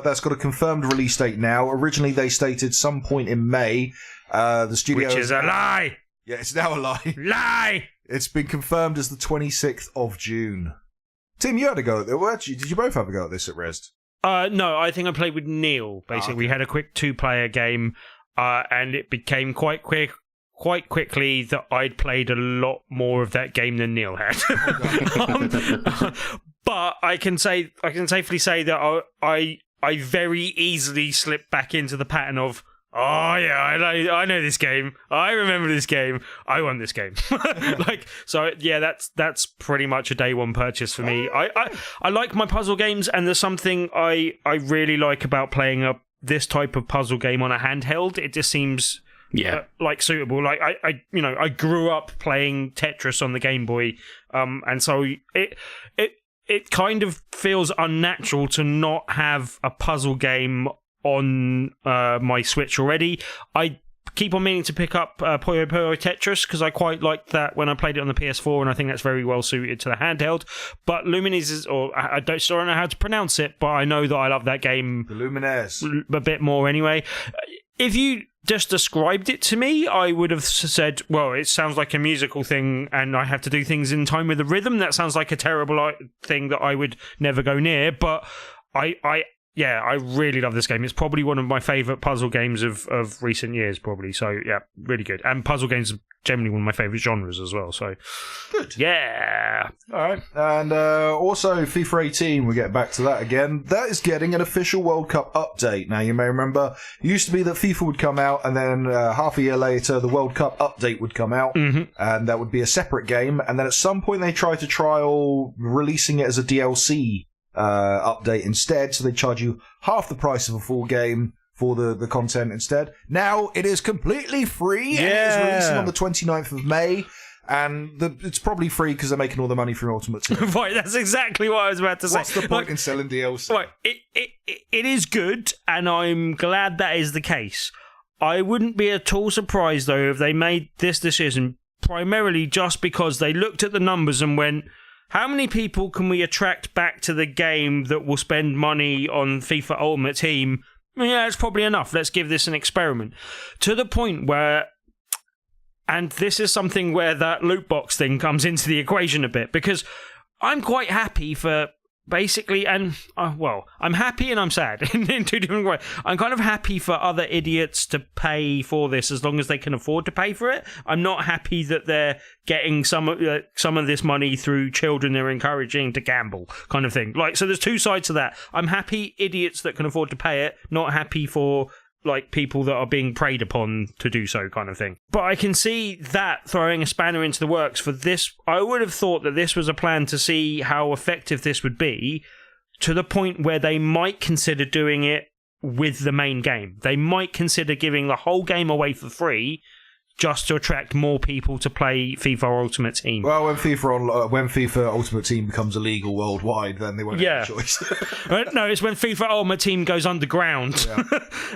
That's got a confirmed release date now. Originally, they stated some point in May. The studio, which is a lie. Yeah, it's now a lie. Lie! It's been confirmed as the 26th of June. Tim, you had a go at it. Did you both have a go at this at Rest? No, I think I played with Neil. Basically, we had a quick 2-player game, and it became quite quickly that I'd played a lot more of that game than Neil had. But I can safely say that I very easily slipped back into the pattern of, oh yeah, I know this game. I remember this game. I want this game. That's pretty much a day one purchase for me. I like my puzzle games, and there's something I really like about playing this type of puzzle game on a handheld. It just seems suitable. Like I grew up playing Tetris on the Game Boy, and so it kind of feels unnatural to not have a puzzle game on my Switch already. I keep on meaning to pick up Puyo Puyo Tetris because I quite liked that when I played it on the PS4, and I think that's very well suited to the handheld. But Lumines I don't know how to pronounce it, but I know that I love that game. The Lumines. A bit more anyway. If you just described it to me, I would have said, well, it sounds like a musical thing and I have to do things in time with the rhythm. That sounds like a terrible thing that I would never go near, but I really love this game. It's probably one of my favourite puzzle games of recent years, probably. So, yeah, really good. And puzzle games are generally one of my favourite genres as well. So, good. Yeah. All right. And also, FIFA 18, we'll get back to that again. That is getting an official World Cup update. Now, you may remember, it used to be that FIFA would come out, and then half a year later, the World Cup update would come out, and that would be a separate game. And then at some point, they tried to trial releasing it as a DLC update instead, so they charge you half the price of a full game for the content instead. Now it is completely free, and it is releasing on the 29th of May, and it's probably free because they're making all the money from Ultimate Team. Right, that's exactly what I was about to say. What's the point in selling DLC? Right, it is good, and I'm glad that is the case. I wouldn't be at all surprised, though, if they made this decision primarily just because they looked at the numbers and went, how many people can we attract back to the game that will spend money on FIFA Ultimate Team? Yeah, it's probably enough. Let's give this an experiment. To the point where, and this is something where that loot box thing comes into the equation a bit, because I'm quite happy for basically, and I'm happy and I'm sad in two different ways. I'm kind of happy for other idiots to pay for this as long as they can afford to pay for it. I'm not happy that they're getting some of this money through children they're encouraging to gamble, kind of thing. So there's two sides to that. I'm happy idiots that can afford to pay it, not happy for people that are being preyed upon to do so, kind of thing. But I can see that throwing a spanner into the works for this. I would have thought that this was a plan to see how effective this would be, to the point where they might consider doing it with the main game. They might consider giving the whole game away for free just to attract more people to play FIFA Ultimate Team. Well, when FIFA Ultimate Team becomes illegal worldwide, then they won't have a choice. No, it's when FIFA Ultimate Team goes underground,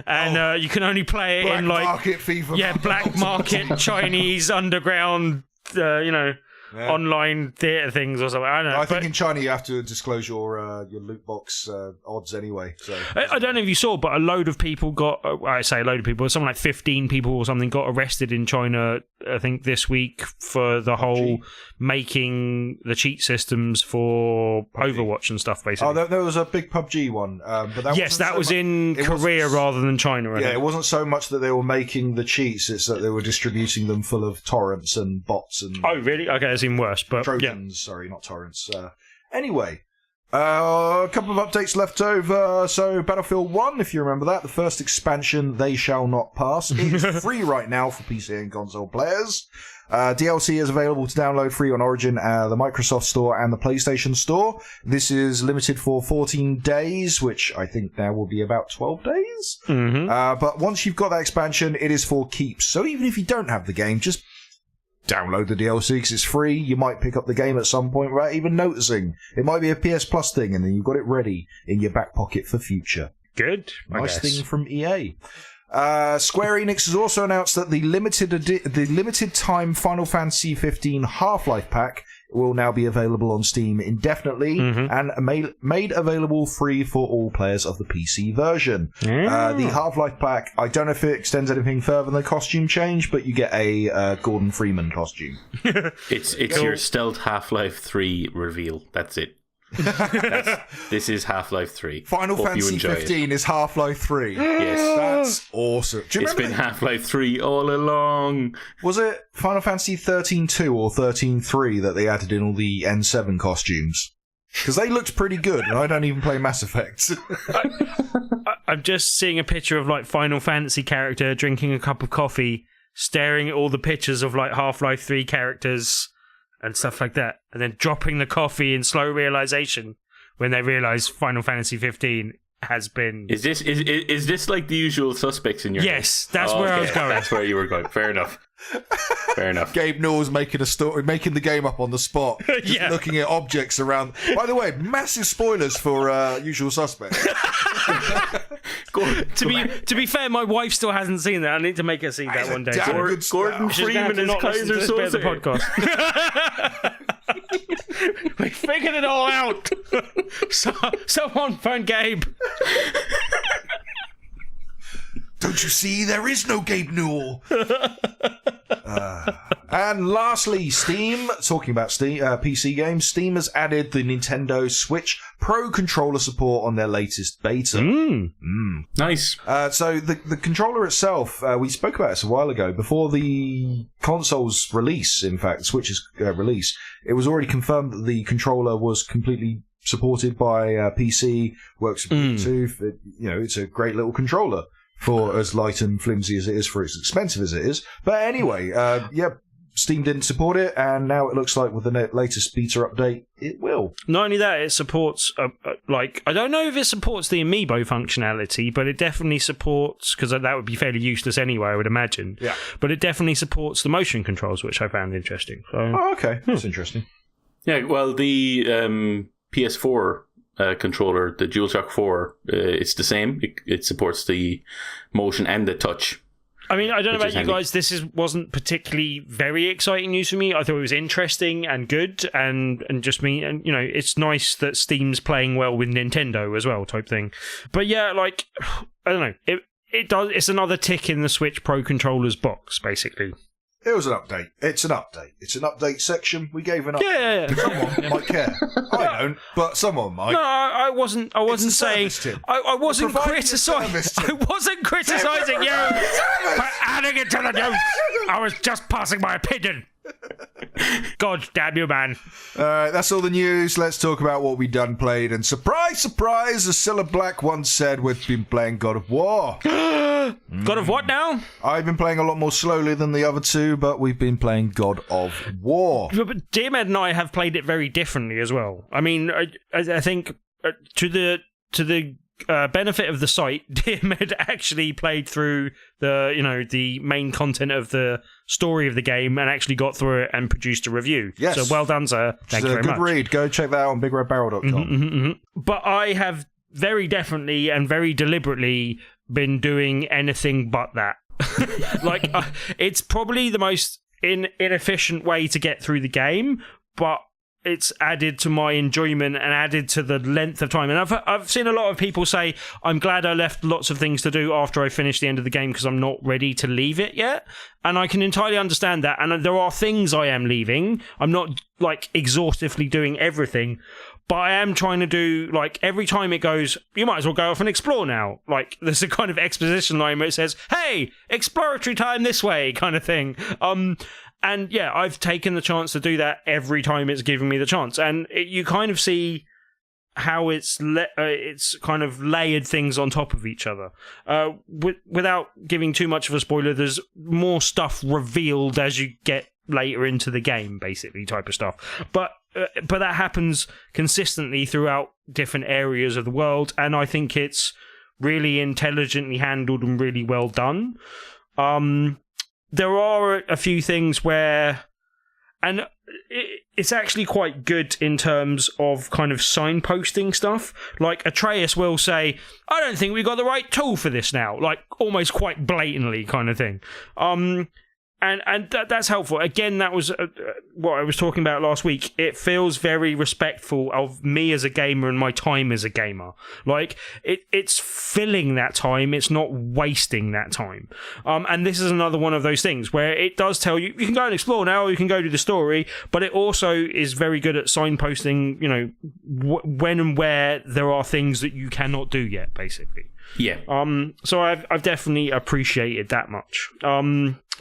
and you can only play it in like market FIFA. Black market Chinese underground, online theatre things or something. I don't know. I think in China you have to disclose your loot box odds anyway. So I don't know if you saw, but a load of people something like 15 people or something got arrested in China, I think this week, for the whole making the cheat systems for PUBG. Overwatch and stuff, basically. Oh, there was a big PUBG one. But that was in Korea rather than China. It wasn't so much that they were making the cheats, it's that they were distributing them full of torrents and bots. Oh, really? Okay, that's even worse. But Trojans, sorry, not torrents. Anyway, a couple of updates left over. So Battlefield 1, if you remember that, the first expansion, They Shall Not Pass, is free right now for PC and console players. DLC is available to download free on Origin, the Microsoft Store and the PlayStation Store. This is limited for 14 days, which I think now will be about 12 days. Mm-hmm. But once you've got that expansion, it is for keeps. So even if you don't have the game, just download the DLC because it's free. You might pick up the game at some point without even noticing. It might be a PS Plus thing, and then you've got it ready in your back pocket for future. Good. Nice thing from EA. Square Enix has also announced that the limited time Final Fantasy 15 Half-Life pack will now be available on Steam indefinitely and made available free for all players of the PC version. The Half-Life pack, I don't know if it extends anything further than the costume change, but you get a Gordon Freeman costume. It's your stealth Half-Life 3 reveal. That's it. This is Half-Life 3. Final Fantasy 15 is Half-Life 3. Yes. That's awesome. It's been Half-Life 3 all along. Was it Final Fantasy 13.2 or 13.3 that they added in all the N7 costumes? Because they looked pretty good, and I don't even play Mass Effect. I'm just seeing a picture of like Final Fantasy character drinking a cup of coffee, staring at all the pictures of like Half-Life 3 characters and stuff like that, and then dropping the coffee in slow realization when they realize Final Fantasy 15 has been... Is this like the usual suspects in your Yes, that's where I was going. That's where you were going. Fair enough. Fair enough. Gabe Newell's making the game up on the spot, just looking at objects around. By the way, massive spoilers for Usual Suspects. To be fair, my wife still hasn't seen that. I need to make her see that one day. Gordon Freeman is Kaiser Soze. Podcast. We figured it all out. Someone phone Gabe. Don't you see? There is no Gabe Newell. And lastly, Steam. Talking about Steam, PC games, Steam has added the Nintendo Switch Pro controller support on their latest beta. Nice. So the controller itself, we spoke about this a while ago. Before the console's release, in fact, Switch's release, it was already confirmed that the controller was completely supported by PC, works with Bluetooth. It's a great little controller for as light and flimsy as it is, for as expensive as it is. But anyway, Steam didn't support it, and now it looks like with the latest beta update, it will. Not only that, it supports, I don't know if it supports the Amiibo functionality, but it definitely supports, because that would be fairly useless anyway, I would imagine. Yeah. But it definitely supports the motion controls, which I found interesting. So, okay. That's interesting. Yeah, well, the PS4 controller, the DualShock 4, it's the same. It supports the motion and the touch. I mean, I don't know about you guys. This wasn't particularly very exciting news for me. I thought it was interesting and good, and just me. And it's nice that Steam's playing well with Nintendo as well, type thing. But yeah, I don't know. It does. It's another tick in the Switch Pro controller's box, basically. It was an update. It's an update. It's an update section. We gave an update. Yeah. Someone might care. I don't, but someone might. No, I wasn't saying. I wasn't criticizing. I wasn't criticizing you for adding it to the news. I was just passing my opinion. God damn you, man. Alright, that's all the news. Let's talk about what we done played. And surprise, surprise, as Cilla Black once said, we've been playing God of War. God of what now? I've been playing a lot more slowly than the other two, but we've been playing God of War. But Dearmed and I have played it very differently as well. I mean, I think to the benefit of the site, Diarmuid actually played through the main content of the story of the game and actually got through it and produced a review. Yes. So well done, sir. Thank you very much. Good read. Go check that out on BigRedBarel.com. But I have very definitely and very deliberately been doing anything but that. It's probably the most inefficient way to get through the game, but it's added to my enjoyment and added to the length of time. And I've seen a lot of people say, I'm glad I left lots of things to do after I finished the end of the game because I'm not ready to leave it yet. And I can entirely understand that. And there are things I am leaving. I'm not exhaustively doing everything, but I am trying to do, every time it goes, you might as well go off and explore now. There's a kind of exposition line where it says, hey, exploratory time this way, kind of thing. And yeah, I've taken the chance to do that every time it's given me the chance. And you kind of see how it's kind of layered things on top of each other. Without giving too much of a spoiler, there's more stuff revealed as you get later into the game, basically, type of stuff. But that happens consistently throughout different areas of the world, and I think it's really intelligently handled and really well done. There are a few things where, and it's actually quite good in terms of kind of signposting stuff. Atreus will say, I don't think we got the right tool for this now, almost quite blatantly kind of thing. And that's helpful. Again, that was what I was talking about last week. It feels very respectful of me as a gamer and my time as a gamer. It's filling that time. It's not wasting that time. And this is another one of those things where it does tell you, you can go and explore now, or you can go do the story, but it also is very good at signposting, when and where there are things that you cannot do yet, basically. Yeah. So I've definitely appreciated that much.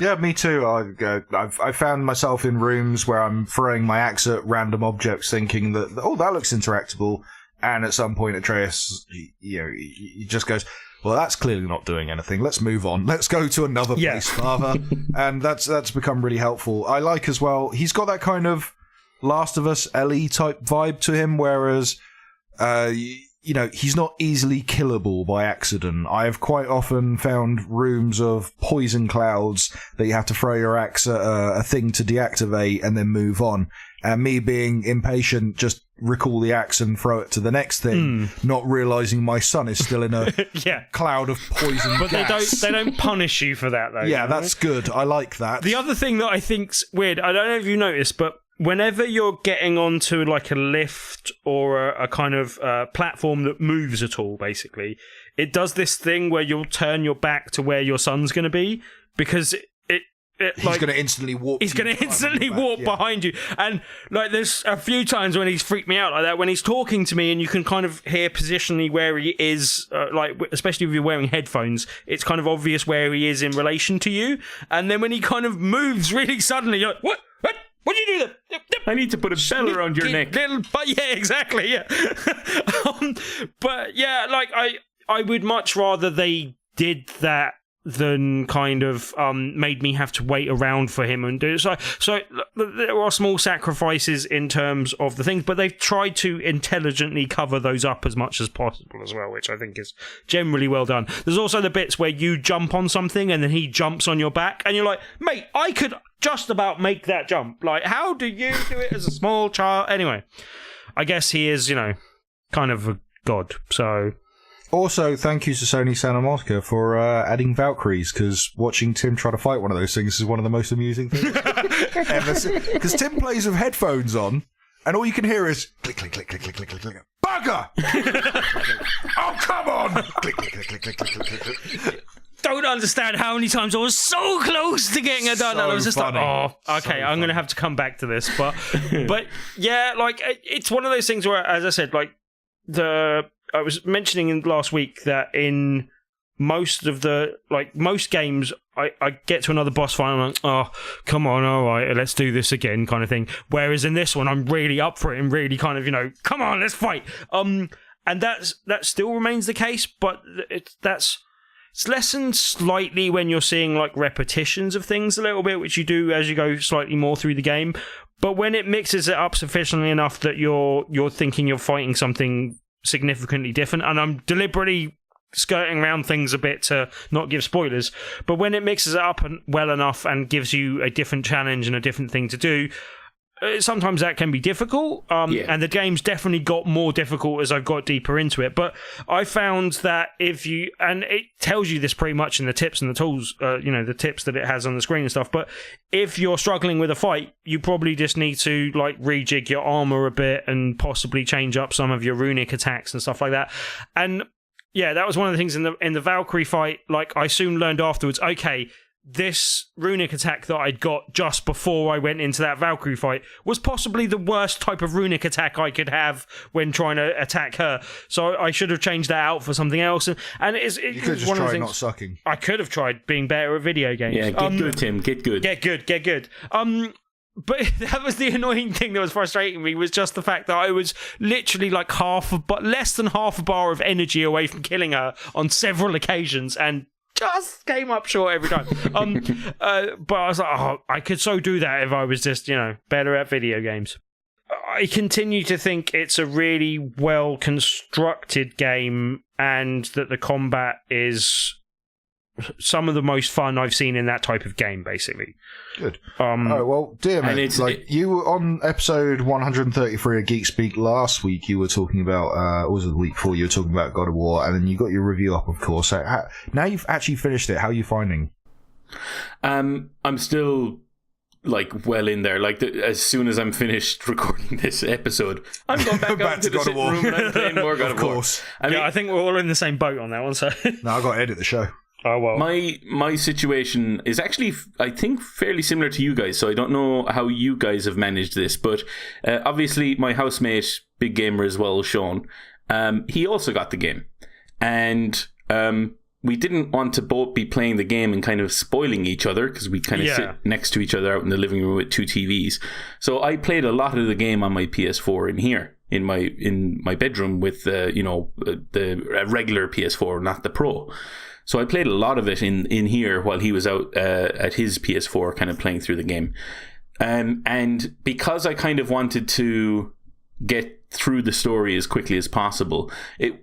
Yeah, me too. I've found myself in rooms where I'm throwing my axe at random objects, thinking that that looks interactable, and at some point Atreus, he just goes, well, that's clearly not doing anything. Let's move on. Let's go to another place, Father. And that's become really helpful. I like as well. He's got that kind of Last of Us Ellie type vibe to him, whereas he's not easily killable by accident. I have quite often found rooms of poison clouds that you have to throw your axe at a thing to deactivate and then move on. And me being impatient, just recall the axe and throw it to the next thing, not realising my son is still in a cloud of poison But gas. they don't punish you for that, though. Yeah, that's good. I like that. The other thing that I think's weird, I don't know if you noticed, but whenever you're getting onto a lift or a kind of platform that moves at all, basically, it does this thing where you'll turn your back to where your son's going to be, because he's going to instantly warp. He's going to instantly warp behind you, and there's a few times when he's freaked me out like that, when he's talking to me, and you can kind of hear positionally where he is, especially if you're wearing headphones, it's kind of obvious where he is in relation to you, and then when he kind of moves really suddenly, you're like, what? What did you do there? I need to put a bell around your neck. But yeah, exactly. Yeah. But yeah, I would much rather they did that than kind of made me have to wait around for him and do it. So there are small sacrifices in terms of the things, but they've tried to intelligently cover those up as much as possible as well, which I think is generally well done. There's also the bits where you jump on something and then he jumps on your back and you're like, mate, I could just about make that jump. How do you do it as a small child? Anyway, I guess he is, kind of a god, so... Also, thank you to Sony Santa Monica for adding Valkyries, because watching Tim try to fight one of those things is one of the most amusing things ever seen. Because Tim plays with headphones on, and all you can hear is click, click, click, click, click, click, click, click. Bugger! Oh, come on! Click, click, click, click, click, click, click, click. Don't understand how many times I was so close to getting it done, and I was just funny. Okay, I'm going to have to come back to this, but yeah, it's one of those things where, as I said, I was mentioning last week that in most of the, most games, I get to another boss fight and I'm like, oh, come on, all right, let's do this again, kind of thing. Whereas in this one, I'm really up for it and really kind of, come on, let's fight. And that still remains the case, but it's lessened slightly when you're seeing repetitions of things a little bit, which you do as you go slightly more through the game. But when it mixes it up sufficiently enough that you're thinking you're fighting something significantly different, and I'm deliberately skirting around things a bit to not give spoilers, but when it mixes it up well enough and gives you a different challenge and a different thing to do, sometimes that can be difficult, and the game's definitely got more difficult as I've got deeper into it. But I found that and it tells you this pretty much in the tips and the tools, the tips that it has on the screen and stuff, but if you're struggling with a fight, you probably just need to like rejig your armor a bit and possibly change up some of your runic attacks and stuff like that. And yeah, that was one of the things in the Valkyrie fight. Like, I soon learned afterwards, okay, this runic attack that I'd got just before I went into that Valkyrie fight was possibly the worst type of runic attack I could have when trying to attack her. So I should have changed that out for something else. And you could just try not sucking. I could have tried being better at video games. Yeah, get good, Tim. Get good. Get good. But that was the annoying thing that was frustrating me, was just the fact that I was literally like less than half a bar of energy away from killing her on several occasions, and just came up short every time. But I was like, oh, I could so do that if I was just, better at video games. I continue to think it's a really well constructed game, and that the combat is some of the most fun I've seen in that type of game, basically. Good. Well, dear man, you were on episode 133 of Geek Speak last week. You were talking about, or was it the week before? You were talking about God of War, and then you got your review up, of course. So now you've actually finished it. How are you finding? I'm still well in there. As soon as I'm finished recording this episode, I'm going back out to the sitting room and I'm playing more God of War. Of course. I think we're all in the same boat on that one. So no, I've got to edit the show. Oh, well. My situation is actually, I think, fairly similar to you guys, so I don't know how you guys have managed this, but obviously my housemate, big gamer as well, Sean, he also got the game, and we didn't want to both be playing the game and kind of spoiling each other, because we kind of sit next to each other out in the living room with two TVs, so I played a lot of the game on my PS4 in here. In my bedroom with the regular PS4, not the Pro. So I played a lot of it in here while he was out at his PS4, kind of playing through the game. And because I kind of wanted to get through the story as quickly as possible,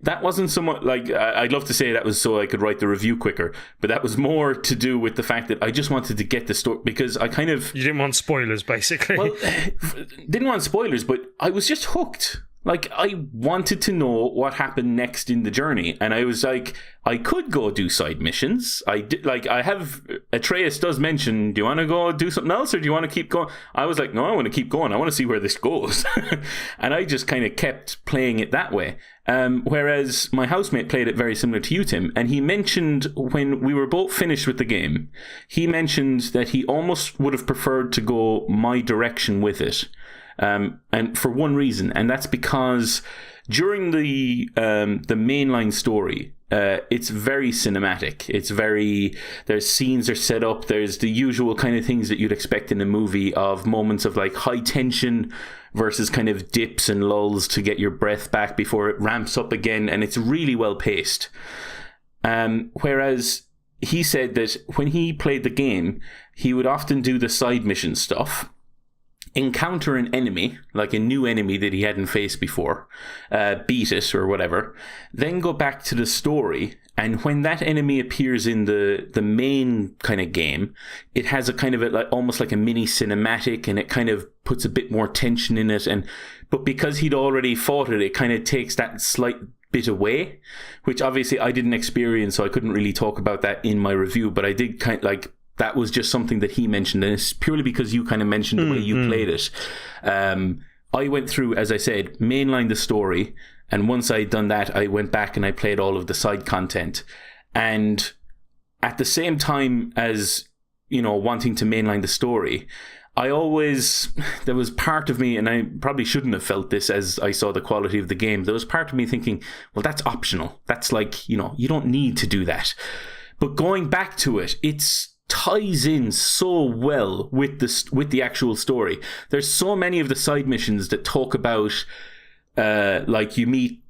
that wasn't so much I'd love to say that was so I could write the review quicker, but that was more to do with the fact that I just wanted to get the story, because I kind of... You didn't want spoilers, basically. Well, didn't want spoilers, but I was just hooked. I wanted to know what happened next in the journey, and I was like, I could go do side missions. I did, I have, Atreus does mention, do you want to go do something else, or do you want to keep going? I was like, no, I want to keep going. I want to see where this goes. And I just kind of kept playing it that way. Whereas my housemate played it very similar to you, Tim, and he mentioned when we were both finished with the game, he mentioned that he almost would have preferred to go my direction with it. And for one reason, and that's because during the mainline story, it's very cinematic. There's scenes are set up. There's the usual kind of things that you'd expect in a movie, of moments of high tension versus kind of dips and lulls to get your breath back before it ramps up again. And it's really well paced. Whereas he said that when he played the game, he would often do the side mission stuff, encounter an enemy, like a new enemy that he hadn't faced before, beat it or whatever, then go back to the story, and when that enemy appears in the main kind of game, it has a kind of almost like a mini cinematic, and it kind of puts a bit more tension in it, but because he'd already fought it kind of takes that slight bit away, which obviously I didn't experience, so I couldn't really talk about that in my review, but I did kind of that was just something that he mentioned, and it's purely because you kind of mentioned the way you played it. I went through, as I said, mainline the story, and once I'd done that, I went back and I played all of the side content. And at the same time as, wanting to mainline the story, there was part of me, and I probably shouldn't have felt this as I saw the quality of the game, there was part of me thinking, well, that's optional. That's you don't need to do that. But going back to it, ties in so well with the actual story. There's so many of the side missions that talk about you meet,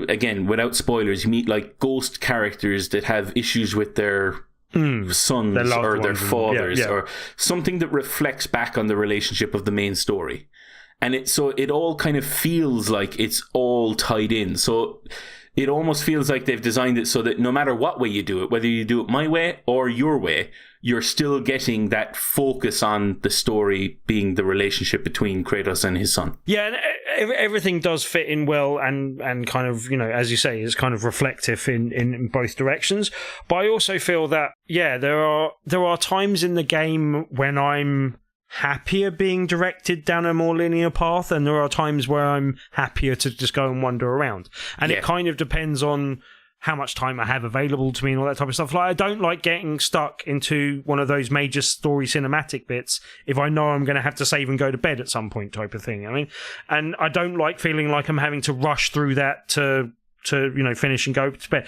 again, without spoilers, you meet ghost characters that have issues with their sons or their fathers, or something that reflects back on the relationship of the main story. and it all kind of feels like it's all tied in. So it almost feels like they've designed it so that no matter what way you do it, whether you do it my way or your way, you're still getting that focus on the story being the relationship between Kratos and his son. Yeah, and everything does fit in well and kind of, you know, as you say, is kind of reflective in both directions. But I also feel that, yeah, there are times in the game when I'm happier being directed down a more linear path, and there are times where I'm happier to just go and wander around. And it kind of depends on how much time I have available to me and all that type of stuff. Like, I don't like getting stuck into one of those major story cinematic bits if I know I'm going to have to save and go to bed at some point type of thing. I mean, and I don't like feeling like I'm having to rush through that to you know, finish and go to bed.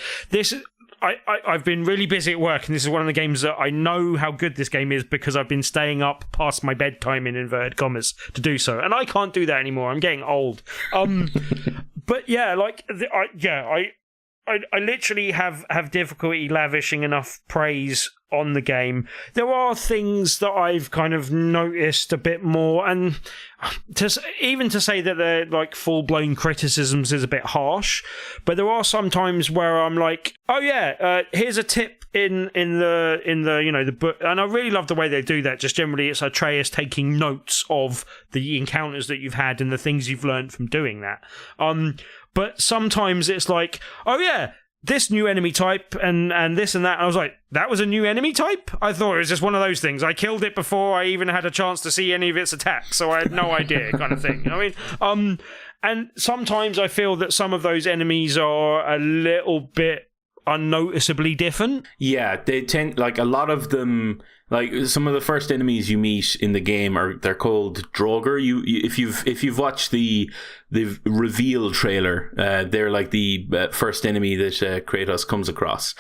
I've been really busy at work, and this is one of the games that I know how good this game is because I've been staying up past my bedtime, in inverted commas, to do so. And I can't do that anymore. I'm getting old. But yeah, like, I literally have difficulty lavishing enough praise on the game. There are things that I've kind of noticed a bit more, and to say that they're like full-blown criticisms is a bit harsh, but there are some times where I'm like, oh yeah, here's a tip in the you know, the book, and I really love the way they do that. Just generally, it's Atreus taking notes of the encounters that you've had and the things you've learned from doing that. But sometimes it's like, oh yeah, this new enemy type and this and that. And I was like, that was a new enemy type? I thought it was just one of those things. I killed it before I even had a chance to see any of its attacks, so I had no idea, kind of thing. I mean, and sometimes I feel that some of those enemies are a little bit unnoticeably different. Yeah, they tend, like, a lot of them, like some of the first enemies you meet in the game they're called Draugr. If you've watched the reveal trailer, they're like the first enemy that Kratos comes across.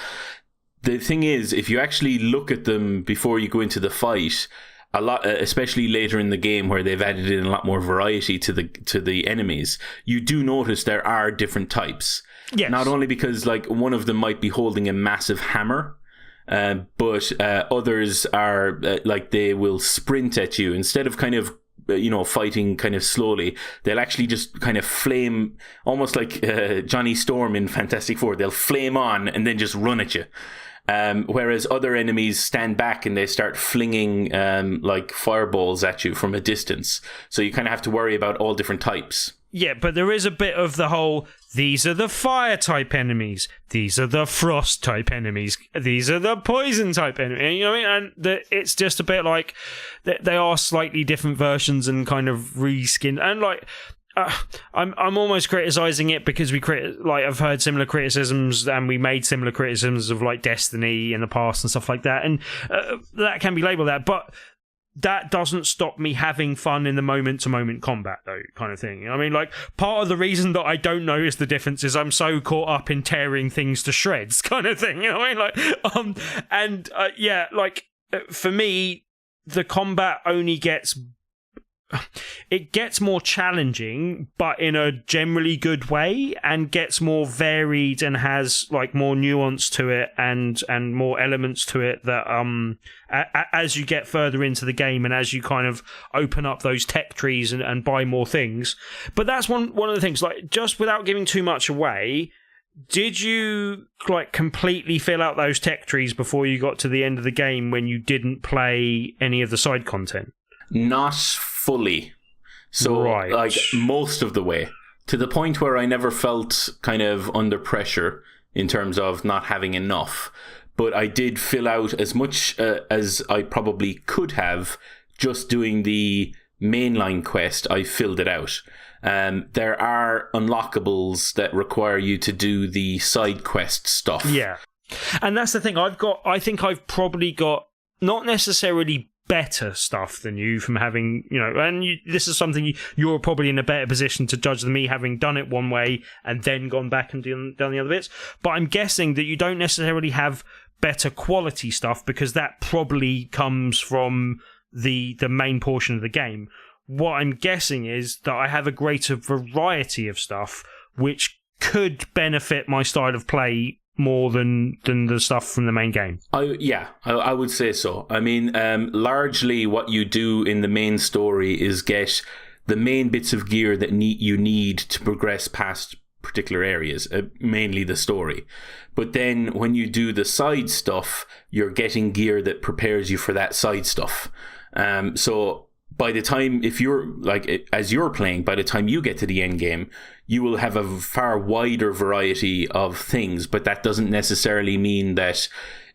The thing is, if you actually look at them before you go into the fight, a lot, especially later in the game where they've added in a lot more variety to the enemies, you do notice there are different types. Yes. Not only because, like, one of them might be holding a massive hammer, but others are like, they will sprint at you instead of kind of, you know, fighting kind of slowly. They'll actually just kind of flame, almost like Johnny Storm in Fantastic Four. They'll flame on and then just run at you. Whereas other enemies stand back and they start flinging like fireballs at you from a distance. So you kind of have to worry about all different types. Yeah, but there is a bit of the whole, these are the fire type enemies, these are the frost type enemies, these are the poison type enemies. You know what I mean? And it's just a bit like they are slightly different versions and kind of reskinned. And like, I'm almost criticizing it because I've heard similar criticisms, and we made similar criticisms of like Destiny in the past and stuff like that, and that can be labeled that, but that doesn't stop me having fun in the moment-to-moment combat, though, kind of thing. I mean, like, part of the reason that I don't notice the difference is I'm so caught up in tearing things to shreds, kind of thing. You know what I mean? Like, yeah, like, for me, the combat only gets more challenging, but in a generally good way, and gets more varied and has like more nuance to it and more elements to it that as you get further into the game and as you kind of open up those tech trees and buy more things. But that's one of the things, like, just without giving too much away, did you like completely fill out those tech trees before you got to the end of the game when you didn't play any of the side content? Not fully. So, right. Like, most of the way. To the point where I never felt kind of under pressure in terms of not having enough. But I did fill out as much as I probably could have just doing the mainline quest. I filled it out. There are unlockables that require you to do the side quest stuff. Yeah. And that's the thing. I think I've probably got not necessarily better stuff than you from having, you know, and this is something you're probably in a better position to judge than me, having done it one way and then gone back and done the other bits. But I'm guessing that you don't necessarily have better quality stuff because that probably comes from the main portion of the game. What I'm guessing is that I have a greater variety of stuff which could benefit my style of play more than the stuff from the main game. I would say so. I mean, largely what you do in the main story is get the main bits of gear that you need to progress past particular areas, mainly the story. But then when you do the side stuff, you're getting gear that prepares you for that side stuff. So by the time, if you're like, as you're playing, by the time you get to the end game, you will have a far wider variety of things, but that doesn't necessarily mean that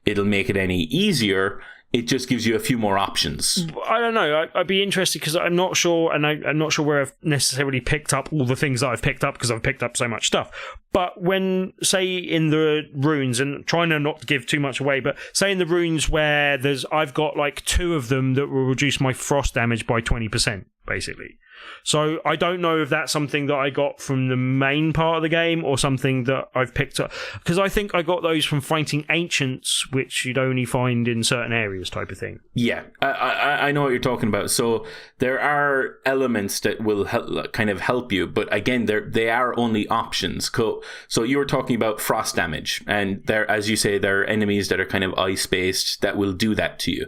it'll make it any easier. It just gives you a few more options. I don't know. I'd be interested because I'm not sure, and I'm not sure where I've necessarily picked up all the things that I've picked up because I've picked up so much stuff. But when, say, in the runes, and trying to not give too much away, but say in the runes where I've got like 2 of them that will reduce my frost damage by 20%, basically. So I don't know if that's something that I got from the main part of the game or something that I've picked up. Because I think I got those from fighting ancients, which you'd only find in certain areas type of thing. Yeah, I know what you're talking about. So there are elements that will kind of help you, but again, they are only options. So you were talking about frost damage, and there, as you say, there are enemies that are kind of ice-based that will do that to you.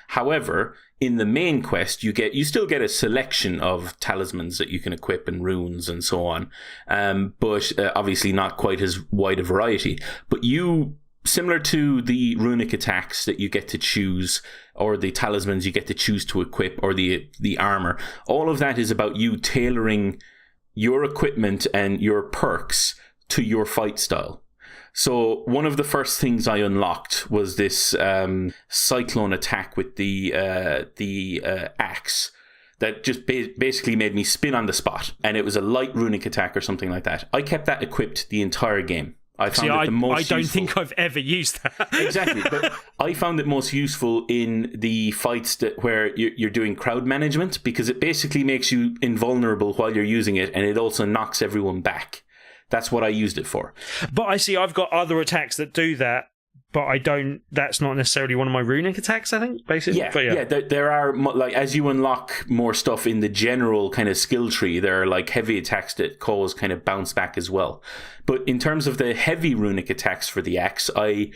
However, in the main quest, you still get a selection of talismans that you can equip and runes and so on, but obviously not quite as wide a variety. But similar to the runic attacks that you get to choose, or the talismans you get to choose to equip, or the armor, all of that is about you tailoring your equipment and your perks to your fight style. So one of the first things I unlocked was this cyclone attack with the axe that just basically made me spin on the spot, and it was a light runic attack or something like that. I kept that equipped the entire game. I found it the most I don't useful. think I've ever used that. Exactly, but I found it most useful in the fights where you're doing crowd management, because it basically makes you invulnerable while you're using it, and it also knocks everyone back. That's what I used it for. But I see I've got other attacks that do that, but I don't. That's not necessarily one of my runic attacks, I think, basically. Yeah. There are, like, as you unlock more stuff in the general kind of skill tree, there are like heavy attacks that cause kind of bounce back as well. But in terms of the heavy runic attacks for the axe, I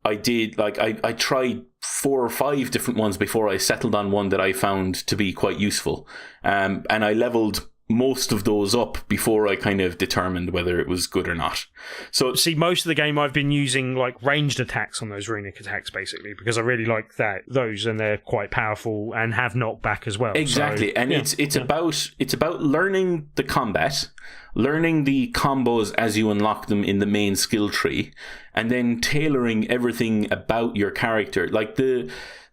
tried 4 or 5 different ones before I settled on one that I found to be quite useful. And I leveled most of those up before I kind of determined whether it was good or not. So see, most of the game I've been using like ranged attacks on those runic attacks, basically, because I really like those, and they're quite powerful and have knockback as well. Exactly. So, and it's about learning the combat, learning the combos as you unlock them in the main skill tree, and then tailoring everything about your character. Like the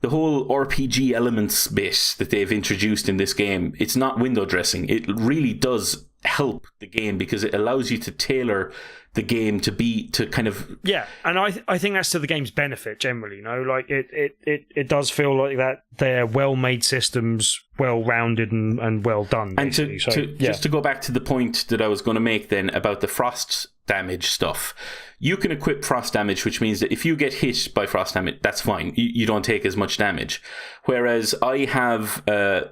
whole RPG elements bit that they've introduced in this game, it's not window dressing. It really does help the game because it allows you to tailor the game to kind of... Yeah, and I think that's to the game's benefit generally, you know? Like, it does feel like that they're well-made systems, well-rounded and well done, basically. And just to go back to the point that I was going to make then about the frost damage stuff, you can equip frost damage, which means that if you get hit by frost damage, that's fine. You don't take as much damage. Whereas I have,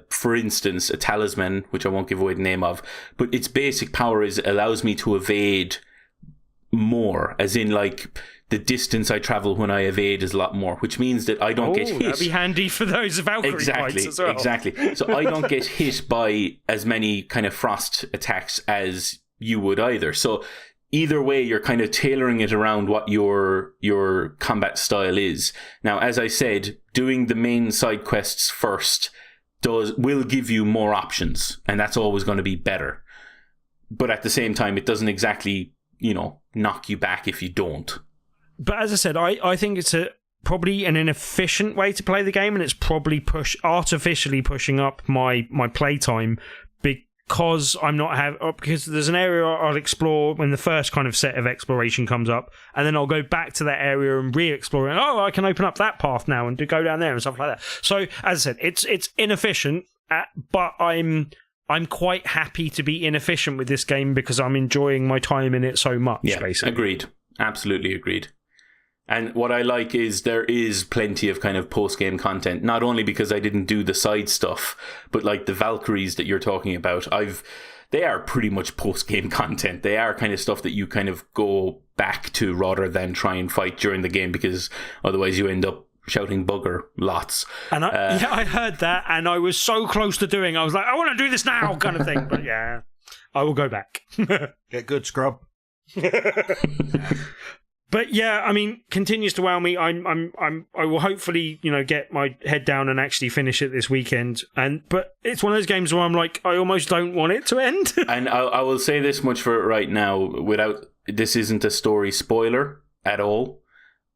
for instance, a talisman, which I won't give away the name of, but its basic power is it allows me to evade more, as in like the distance I travel when I evade is a lot more, which means that I don't get hit. That'd be handy for those Valkyrie fights as well. Exactly. So I don't get hit by as many kind of frost attacks as you would either. So either way, you're kind of tailoring it around what your combat style is. Now, as I said, doing the main side quests first will give you more options, and that's always going to be better. But at the same time, it doesn't exactly, knock you back if you don't. But as I said, I think it's probably an inefficient way to play the game, and it's probably artificially pushing up my playtime because because there's an area I'll explore when the first kind of set of exploration comes up, and then I'll go back to that area and re-explore it. And, I can open up that path now and go down there and stuff like that. So as I said, it's inefficient, but I'm quite happy to be inefficient with this game because I'm enjoying my time in it so much. Yeah, basically. Agreed. Absolutely agreed. And what I like is there is plenty of kind of post-game content, not only because I didn't do the side stuff, but like the Valkyries that you're talking about, they are pretty much post-game content. They are kind of stuff that you kind of go back to rather than try and fight during the game, because otherwise you end up shouting bugger lots. And I heard that, and I was so close to doing. I was like, I want to do this now, kind of thing. But yeah, I will go back. Get good, scrub. But yeah, I mean, continues to wow me. I will hopefully, get my head down and actually finish it this weekend. But it's one of those games where I'm like, I almost don't want it to end. And I will say this much for it right now, this isn't a story spoiler at all.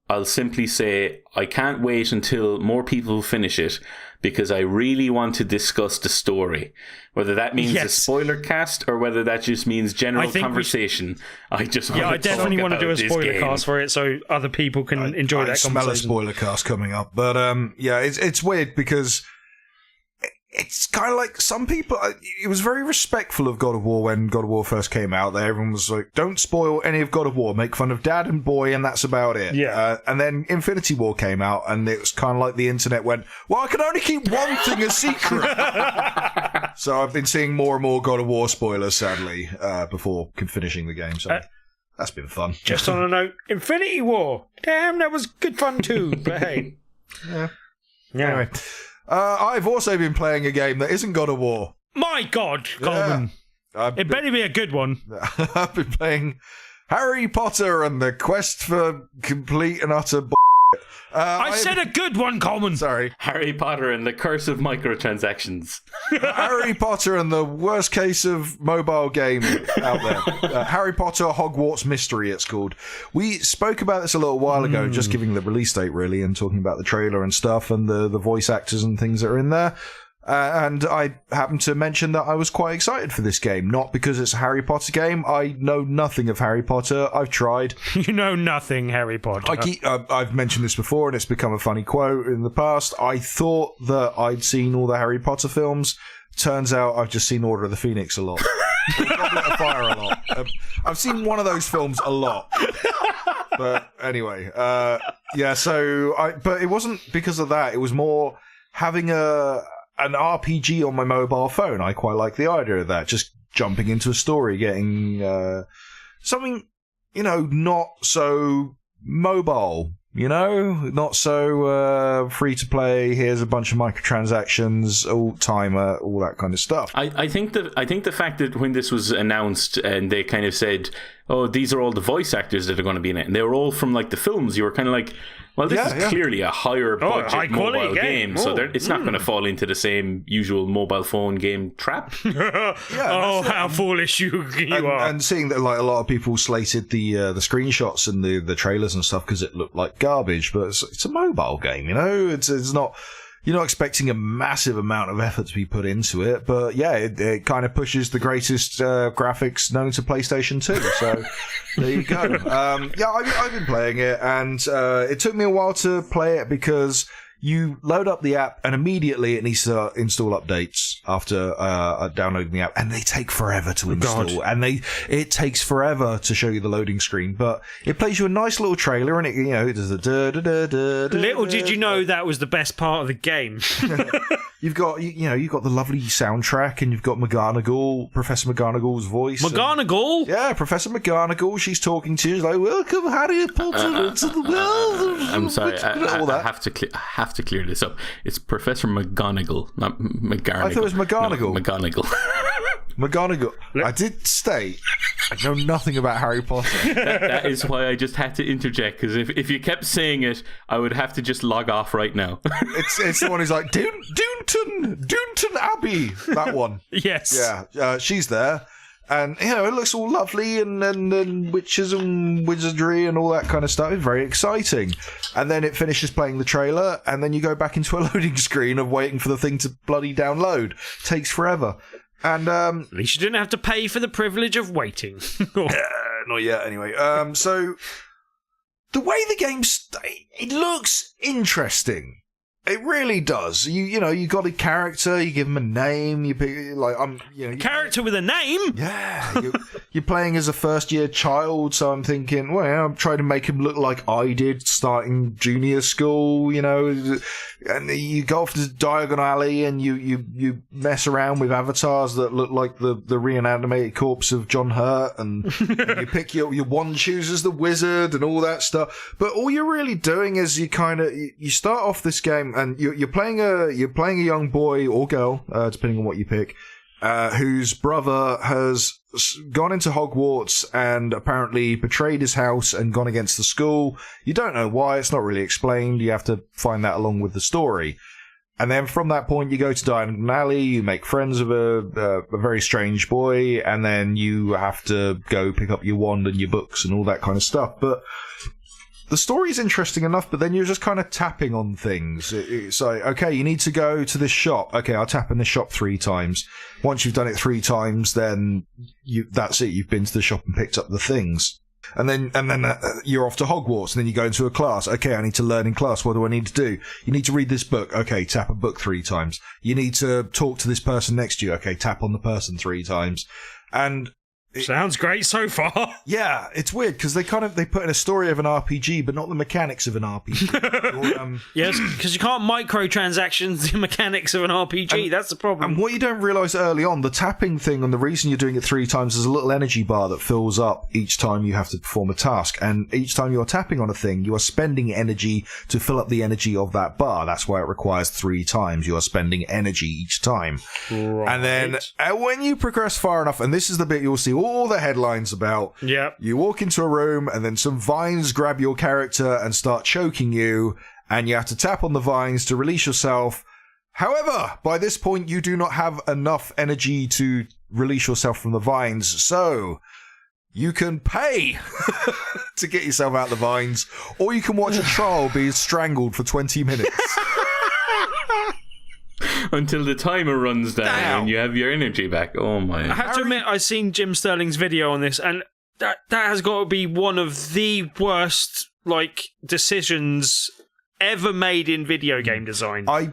I'll simply say I can't wait until more people finish it, because I really want to discuss the story. Whether that means a spoiler cast or whether that just means general conversation. I definitely want to do a spoiler cast for it so other people can enjoy that conversation. I smell a spoiler cast coming up. But it's weird because it's kind of like some people. It was very respectful of God of War when God of War first came out. There, everyone was like, "Don't spoil any of God of War. Make fun of Dad and Boy, and that's about it." Yeah. And then Infinity War came out, and it was kind of like the internet went, "Well, I can only keep one thing a secret." So I've been seeing more and more God of War spoilers, sadly, before finishing the game. So that's been fun. Just on a note, Infinity War. Damn, that was good fun too. But hey, yeah. Anyway. I've also been playing a game that isn't God of War. My God, Coleman. It better be a good one. I've been playing Harry Potter and the Quest for Complete and Utter I said a good one, Coleman. Sorry. Harry Potter and the Curse of Microtransactions. Harry Potter and the worst case of mobile game out there. Harry Potter Hogwarts Mystery, it's called. We spoke about this a little while ago, just giving the release date, really, and talking about the trailer and stuff and the voice actors and things that are in there. And I happened to mention that I was quite excited for this game, not because it's a Harry Potter game. I know nothing of Harry Potter. I've tried. You know nothing, Harry Potter. I've mentioned this before, and it's become a funny quote in the past. I thought that I'd seen all the Harry Potter films. Turns out I've just seen Order of the Phoenix a lot. Goblet of Fire a lot. I've seen one of those films a lot. But anyway, but it wasn't because of that. It was more having an RPG on my mobile phone. I quite like the idea of that. Just jumping into a story, getting something, not so mobile, not so free to play. Here's a bunch of microtransactions, all timer, all that kind of stuff. I think the fact that when this was announced and they kind of said, "Oh, these are all the voice actors that are going to be in it," and they were all from like the films, you were kind of like, well, this is clearly a higher budget mobile game, so it's not going to fall into the same usual mobile phone game trap. How foolish you are! And seeing that, like, a lot of people slated the screenshots and the trailers and stuff because it looked like garbage, but it's a mobile game, It's not. You're not expecting a massive amount of effort to be put into it, but yeah, it kind of pushes the greatest graphics known to PlayStation 2. So there you go. I've been playing it, and it took me a while to play it because you load up the app and immediately it needs to install updates after downloading the app, and they take forever to install. And it takes forever to show you the loading screen, but it plays you a nice little trailer, and it does the Little did you know that was the best part of the game. You've got the lovely soundtrack, and you've got Professor McGonagall's voice. McGonagall? Yeah, Professor McGonagall. She's talking to you. She's like, "Welcome, Harry Potter, into the world." I'm sorry, I have to clear this up. It's Professor McGonagall, not McGarnagle. I thought it was McGonagall. No, McGonagall. McGonagall. I did state I know nothing about Harry Potter. That is why I just had to interject, because if you kept saying it, I would have to just log off right now. It's the one who's like, Doonton Abbey. That one. Yes. Yeah, she's there. And, it looks all lovely and witches and wizardry and all that kind of stuff. It's very exciting. And then it finishes playing the trailer, and then you go back into a loading screen of waiting for the thing to bloody download. Takes forever. And at least you didn't have to pay for the privilege of waiting. Not yet, anyway. So the way the game it looks interesting. It really does. You know, you got a character, you give him a name, you pick, like, Character with a name? Yeah, you're playing as a first-year child, so I'm thinking, well, I'm trying to make him look like I did starting junior school, you know, and you go off to Diagon Alley and you mess around with avatars that look like the reanimated corpse of John Hurt, and you pick your one chooses the wizard and all that stuff. But all you're really doing is you start off this game and you're playing a young boy or girl, depending on what you pick, whose brother has gone into Hogwarts and apparently betrayed his house and gone against the school. You don't know why, it's not really explained. You have to find that along with the story. And then from that point, you go to Diagon Alley, you make friends with a very strange boy, and then you have to go pick up your wand and your books and all that kind of stuff. But the story's interesting enough, but then you're just kind of tapping on things. It's like, okay, you need to go to this shop. Okay, I'll tap in the shop 3 times. Once you've done it 3 times, then that's it. You've been to the shop and picked up the things. And then you're off to Hogwarts, and then you go into a class. Okay, I need to learn in class. What do I need to do? You need to read this book. Okay, tap a book 3 times. You need to talk to this person next to you. Okay, tap on the person 3 times. And sounds great so far. Yeah, it's weird because they put in a story of an RPG, but not the mechanics of an RPG. Yes, because you can't microtransactions the mechanics of an RPG. That's the problem. And what you don't realise early on, the tapping thing, and the reason you're doing it 3 times, is a little energy bar that fills up each time you have to perform a task. And each time you're tapping on a thing, you are spending energy to fill up the energy of that bar. That's why it requires 3 times. You are spending energy each time. Right. And then when you progress far enough, and this is the bit you'll see all the headlines about. Yep. You walk into a room and then some vines grab your character and start choking you, and you have to tap on the vines to release yourself. However, by this point you do not have enough energy to release yourself from the vines, so you can pay to get yourself out of the vines, or you can watch a troll be strangled for 20 minutes. Until the timer runs down and you have your energy back. Oh my. I have to admit, I've seen Jim Sterling's video on this, and that has got to be one of the worst decisions ever made in video game design. I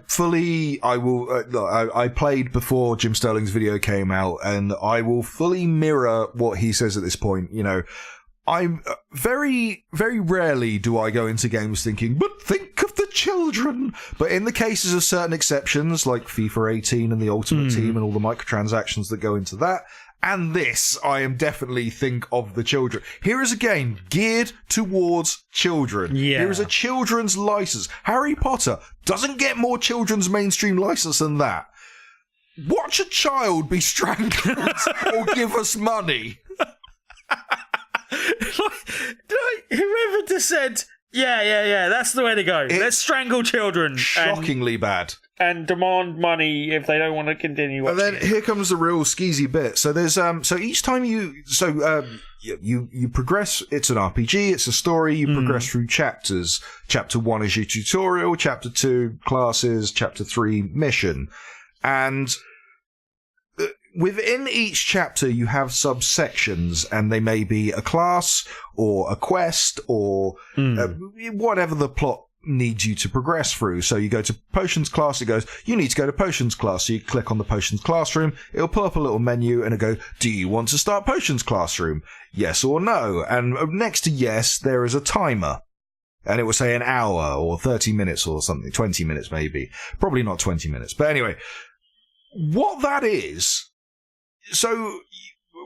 played before Jim Sterling's video came out, and I will fully mirror what he says at this point. You know, I'm very, very rarely do I go into games thinking, but think of the children. But in the cases of certain exceptions, like FIFA 18 and the Ultimate Team and all the microtransactions that go into that, and this, I am definitely think of the children. Here is a game geared towards children. Yeah. Here is a children's license. Harry Potter doesn't get more children's mainstream license than that. Watch a child be strangled or give us money. Whoever just said, yeah, that's the way to go. Let's strangle children. Shockingly bad. And demand money if they don't want to continue watching. And then here comes the real skeezy bit. So there's so each time you progress, it's an RPG, it's a story, you progress through chapters. Chapter 1 is your tutorial, chapter 2 classes, chapter 3 mission. And within each chapter, you have subsections, and they may be a class or a quest or whatever the plot needs you to progress through. So you go to potions class, it goes, you need to go to potions class. So you click on the potions classroom, it'll pull up a little menu and it'll go, do you want to start potions classroom? Yes or no? And next to yes, there is a timer. And it will say an hour or 30 minutes or something, 20 minutes maybe. Probably not 20 minutes. But anyway, what that is, so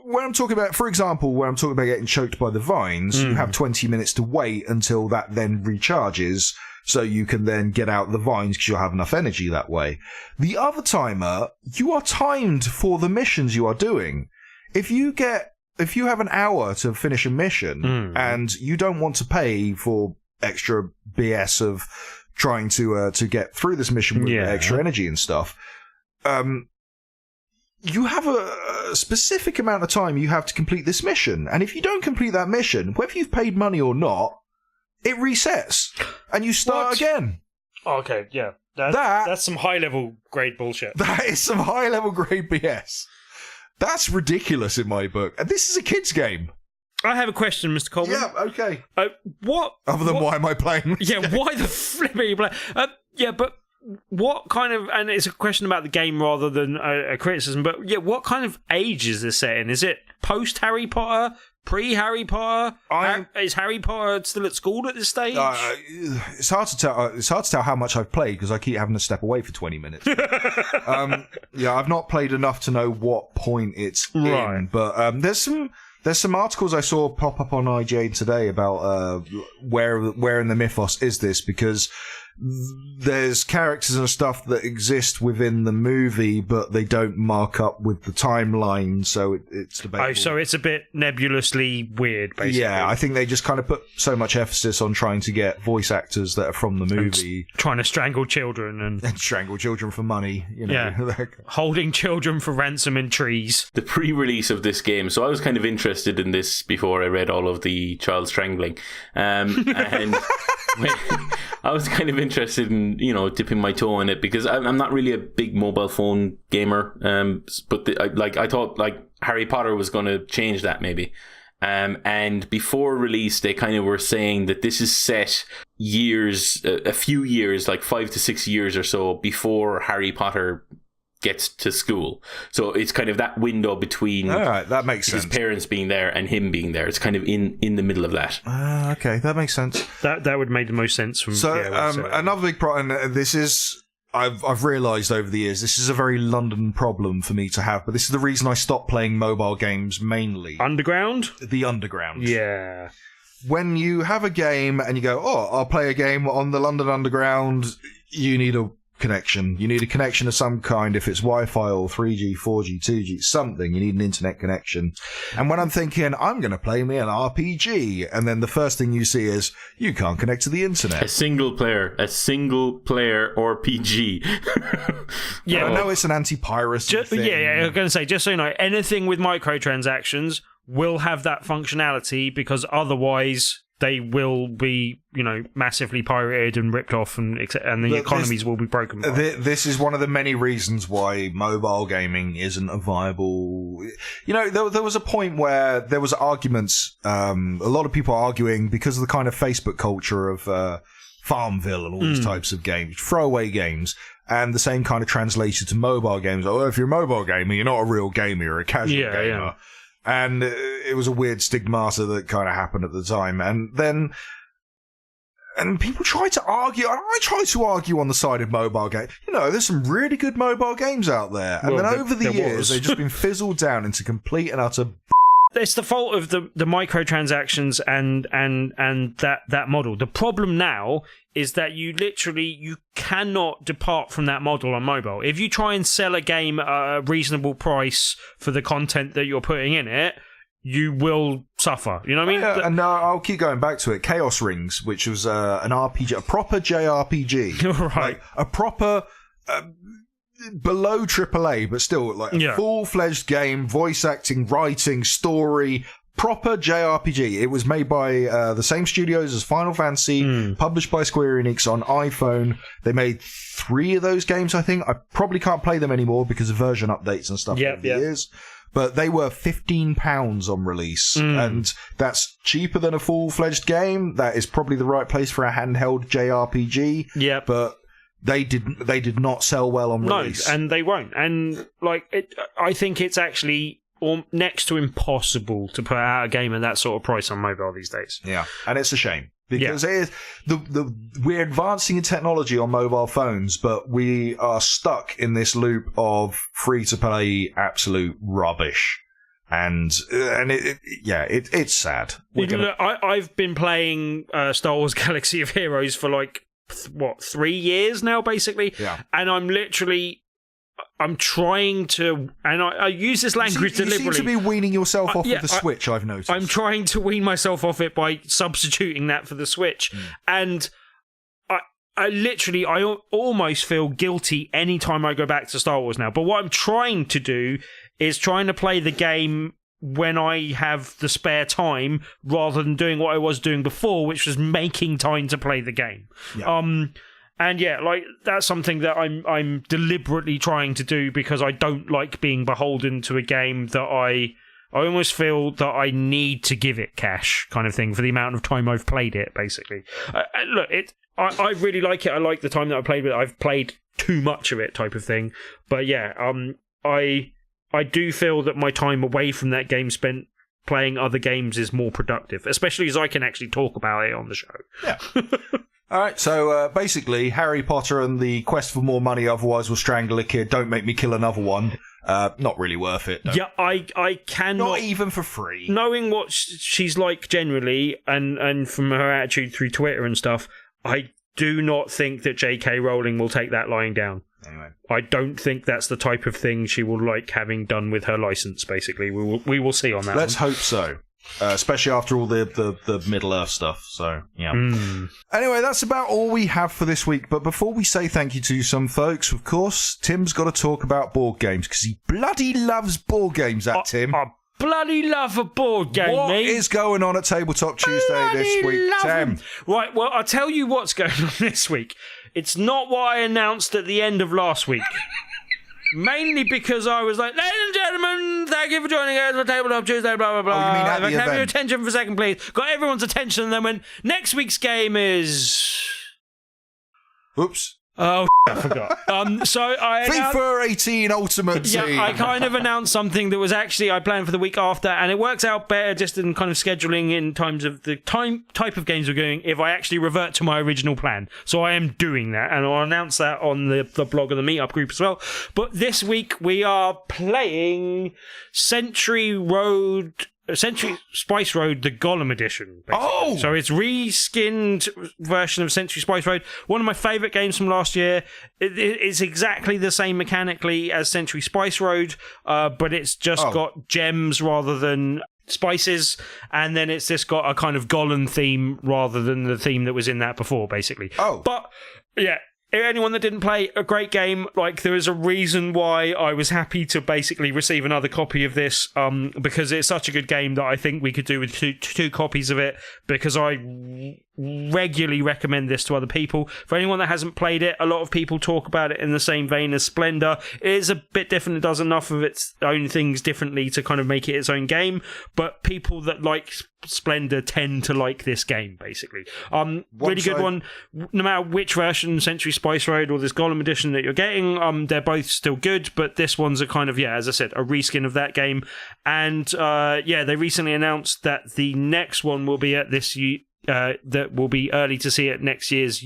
when I'm talking about, for example, when I'm talking about getting choked by the vines, you have 20 minutes to wait until that then recharges, so you can then get out the vines because you'll have enough energy that way. The other timer, you are timed for the missions you are doing. If you have an hour to finish a mission and you don't want to pay for extra BS of trying to get through this mission with extra energy and stuff, you have a specific amount of time you have to complete this mission. And if you don't complete that mission, whether you've paid money or not, it resets. And you start again. Okay, yeah. That's some high-level grade bullshit. That is some high-level grade BS. That's ridiculous in my book. And this is a kid's game. I have a question, Mr. Coleman. Yeah, okay. What? Other than why am I playing? Yeah, why the flip are you playing? But what kind of, and it's a question about the game rather than a criticism, but yeah, what kind of age is this set in? Is it post Harry Potter, pre Harry Potter? Is Harry Potter still at school at this stage? It's hard to tell. It's hard to tell how much I've played because I keep having to step away for 20 minutes. I've not played enough to know what point it's in, but there's some articles I saw pop up on IGN today about where in the mythos is this, because there's characters and stuff that exist within the movie, but they don't mark up with the timeline, so it's debatable. Oh, so it's a bit nebulously weird, basically. Yeah, I think they just kind of put so much emphasis on trying to get voice actors that are from the movie. And trying to strangle children. And strangle children for money, you know. Yeah. Holding children for ransom in trees. The pre-release of this game, so I was kind of interested in this before I read all of the child strangling. And I was kind of interested in, dipping my toe in it because I'm not really a big mobile phone gamer. But I thought Harry Potter was going to change that maybe. And before release, they kind of were saying that this is set a few years, like 5 to 6 years or so before Harry Potter gets to school. So it's kind of that window between that makes his sense. parents being there and him being there. It's kind of in the middle of that. Okay, that makes sense. That would make the most sense from. So another big problem, and this is I've realised over the years, this is a very London problem for me to have, but this is the reason I stopped playing mobile games mainly. Underground? The Underground. Yeah. When you have a game and you go, I'll play a game on the London Underground, you need a connection. You need a connection of some kind. If it's Wi-Fi or 3G, 4G, 2G, something, you need an internet connection. And when I'm thinking, I'm going to play me an RPG, and then the first thing you see is, you can't connect to the internet. A single player RPG. Yeah, I know it's an anti-piracy thing. Yeah, I was going to say, just so you know, anything with microtransactions will have that functionality, because otherwise they will be, massively pirated and ripped off, and the economies will be broken. This is one of the many reasons why mobile gaming isn't a viable. There was a point where there was arguments. A lot of people arguing because of the kind of Facebook culture of Farmville and all these types of games, throwaway games, and the same kind of translated to mobile games. Oh, if you're a mobile gamer, you're not a real gamer, you're a casual gamer. Yeah. And it was a weird stigmata that kind of happened at the time. And people tried to argue. I tried to argue on the side of mobile games. There's some really good mobile games out there. And then over the years, they've just been fizzled down into complete and utter... It's the fault of the microtransactions and that model. The problem now is that you cannot depart from that model on mobile. If you try and sell a game at a reasonable price for the content that you're putting in it, you will suffer. You know what I mean? Yeah, and I'll keep going back to it. Chaos Rings, which was an RPG, a proper JRPG. Right. A proper... below AAA, but still a full-fledged game, voice acting, writing, story, proper JRPG. It was made by the same studios as Final Fantasy, published by Square Enix on iPhone. They made 3 of those games, I think. I probably can't play them anymore because of version updates and stuff over the years. But they were £15 on release, and that's cheaper than a full-fledged game. That is probably the right place for a handheld JRPG. Yeah, but They did not sell well on release. No, and they won't. And I think it's actually next to impossible to put out a game at that sort of price on mobile these days. Yeah, and it's a shame because it is we're advancing in technology on mobile phones, but we are stuck in this loop of free to play absolute rubbish. And it's sad. I've been playing Star Wars Galaxy of Heroes for 3 years now, basically. Yeah. And I'm trying to, and I use this language deliberately. You seem to be weaning yourself off of the Switch, I've noticed. I'm trying to wean myself off it by substituting that for the Switch. And I almost feel guilty anytime I go back to Star Wars now. But what I'm trying to do is trying to play the game when I have the spare time, rather than doing what I was doing before, which was making time to play the game. Yeah. And that's something that I'm deliberately trying to do, because I don't like being beholden to a game that I almost feel that I need to give it cash, kind of thing, for the amount of time I've played it. Basically, look, I really like it. I like the time that I played with it. I've played too much of it, type of thing. But yeah, I do feel that my time away from that game spent playing other games is more productive, especially as I can actually talk about it on the show. Yeah. All right, so basically, Harry Potter and the quest for more money, otherwise will strangle a kid. Don't make me kill another one. Not really worth it. No. Yeah, I cannot. Not even for free. Knowing what she's like generally, and from her attitude through Twitter and stuff, I do not think that J.K. Rowling will take that lying down. Anyway. I don't think that's the type of thing she will like having done with her license. Basically, we will see on that. Let's hope so. Especially after all the Middle Earth stuff. So, yeah. Anyway, that's about all we have for this week. But before we say thank you to some folks, of course, Tim's got to talk about board games, because he bloody loves board games, Tim. I bloody love a board game, What mate. is going on at Tabletop Tuesday this week, Tim? Right, well, I'll tell you what's going on this week. It's not what I announced at the end of last week. Mainly because I was like, ladies and gentlemen, thank you for joining us for Tabletop Tuesday, blah, blah, blah. Oh, you mean at if I the can have your event? attention for a second, please. Got everyone's attention, and then went, next week's game is... Oops. Oh, I forgot. So I announced... FIFA 18 Ultimate Team. Yeah, I kind of announced something that was actually I planned for the week after, and it works out better just in kind of scheduling in terms of the type of games we're doing if I actually revert to my original plan. So I am doing that, and I'll announce that on the blog and the meetup group as well. But this week we are playing Century Spice Road, the Gollum edition. Basically. Oh! So it's reskinned version of Century Spice Road. One of my favourite games from last year. It's exactly the same mechanically as Century Spice Road, but it's just got gems rather than spices, and then it's just got a kind of Gollum theme rather than the theme that was in that before, basically. Oh. But, yeah. Anyone that didn't play, a great game. Like, there is a reason why I was happy to basically receive another copy of this, because it's such a good game that I think we could do with two copies of it, because I regularly recommend this to other people. For anyone that hasn't played it, a lot of people talk about it in the same vein as Splendor. It is a bit different. It does enough of its own things differently to kind of make it its own game, but people that like Splendor tend to like this game, basically. Really good one. No matter which version, Century Spice Road or this Gollum edition that you're getting, they're both still good, but this one's a kind of, as I said, a reskin of that game. And they recently announced that the next one will be at this that will be early to see at this year's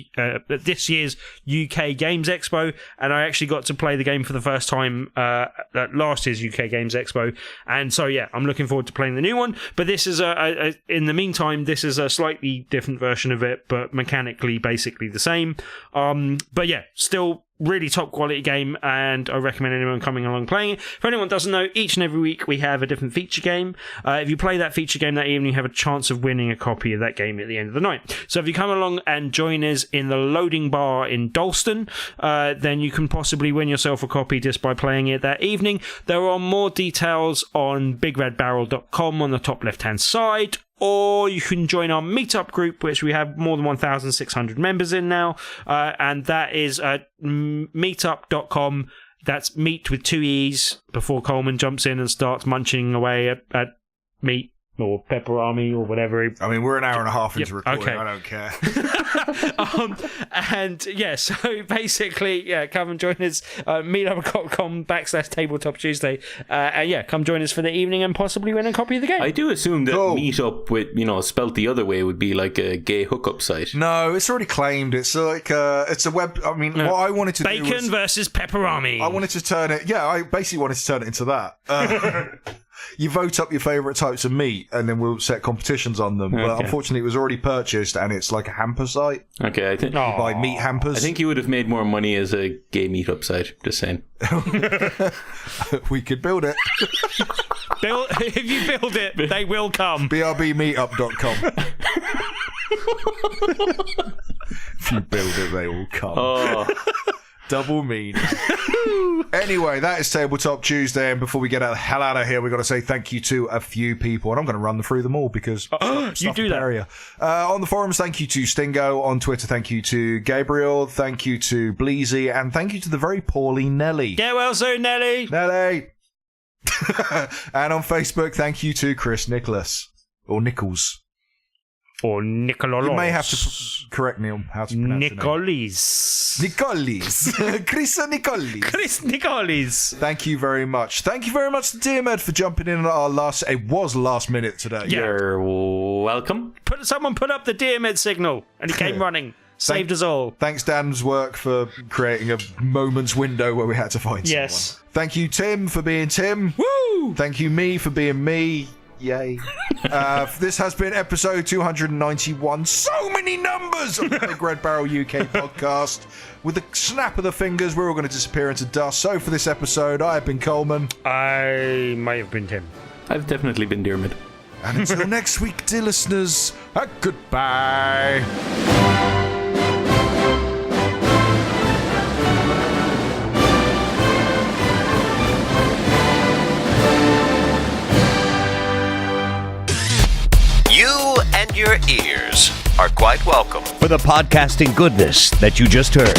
UK Games Expo, and I actually got to play the game for the first time at last year's UK Games Expo, and so I'm looking forward to playing the new one. But this is in the meantime, this is a slightly different version of it, but mechanically basically the same. But still really top quality game, and I recommend anyone coming along playing it. For anyone who doesn't know, each and every week we have a different feature game. If you play that feature game that evening, you have a chance of winning a copy of that game at the end of the night. So if you come along and join us in the Loading Bar in Dalston, then you can possibly win yourself a copy just by playing it that evening. There are more details on BigRedBarel.com on the top left-hand side, or you can join our meetup group, which we have more than 1,600 members in now, and that is at meetup.com. That's meat with 2 E's before Coleman jumps in and starts munching away at meat or pepperami or whatever. I mean, we're an hour and a half into recording. Okay. I don't care. So basically, come and join us, meetup.com/Tabletop Tuesday. Come join us for the evening and possibly win a copy of the game. I do assume that meetup with, spelt the other way would be like a gay hookup site. No, it's already claimed. It's like it's a web. I mean, what I wanted to do was Bacon versus pepperami. I wanted to turn it. Yeah, I basically wanted to turn it into that. You vote up your favourite types of meat, and then we'll set competitions on them. But unfortunately, it was already purchased, and it's like a hamper site. Okay, I think you buy meat hampers. I think you would have made more money as a gay meetup site. Just saying. We could build it. If you build it, they will come. BRBmeetup.com. If you build it, they will come. Oh. Double meaning. Anyway, that is Tabletop Tuesday, and before we get the hell out of here, we've got to say thank you to a few people, and I'm going to run through them all because you do that. On the forums, thank you to Stingo. On Twitter, thank you to Gabriel. Thank you to Bleezy, and thank you to the very poorly Nelly. Get well soon, Nelly. Nelly. And on Facebook, thank you to Chris Nicholas. Or Nichols. Or Nicolos. You may have to correct me on how to pronounce Nicolis. Nicolis. Chris Nicolis. Chris Nicolis. Thank you very much. Thank you very much to Diarmuid for jumping in at our last minute today. Yeah. You're welcome. Someone put up the Diarmuid signal, and he came running. Saved us all. Thanks, Dan's work, for creating a moment's window where we had to find someone. Yes. Thank you, Tim, for being Tim. Woo! Thank you, me, for being me. Yay. This has been episode 291. So many numbers of the Big Red Barrel UK podcast. With a snap of the fingers, we're all going to disappear into dust. So for this episode, I have been Coleman. I may have been Tim. I've definitely been Diarmuid. And until next week, dear listeners, goodbye. You and your ears are quite welcome. For the podcasting goodness that you just heard.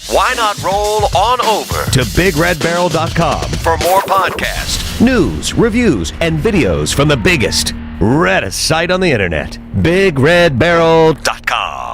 Why not roll on over To BigRedBarel.com. for more podcasts? News, reviews, and videos from the biggest, reddest site on the internet. BigRedBarel.com.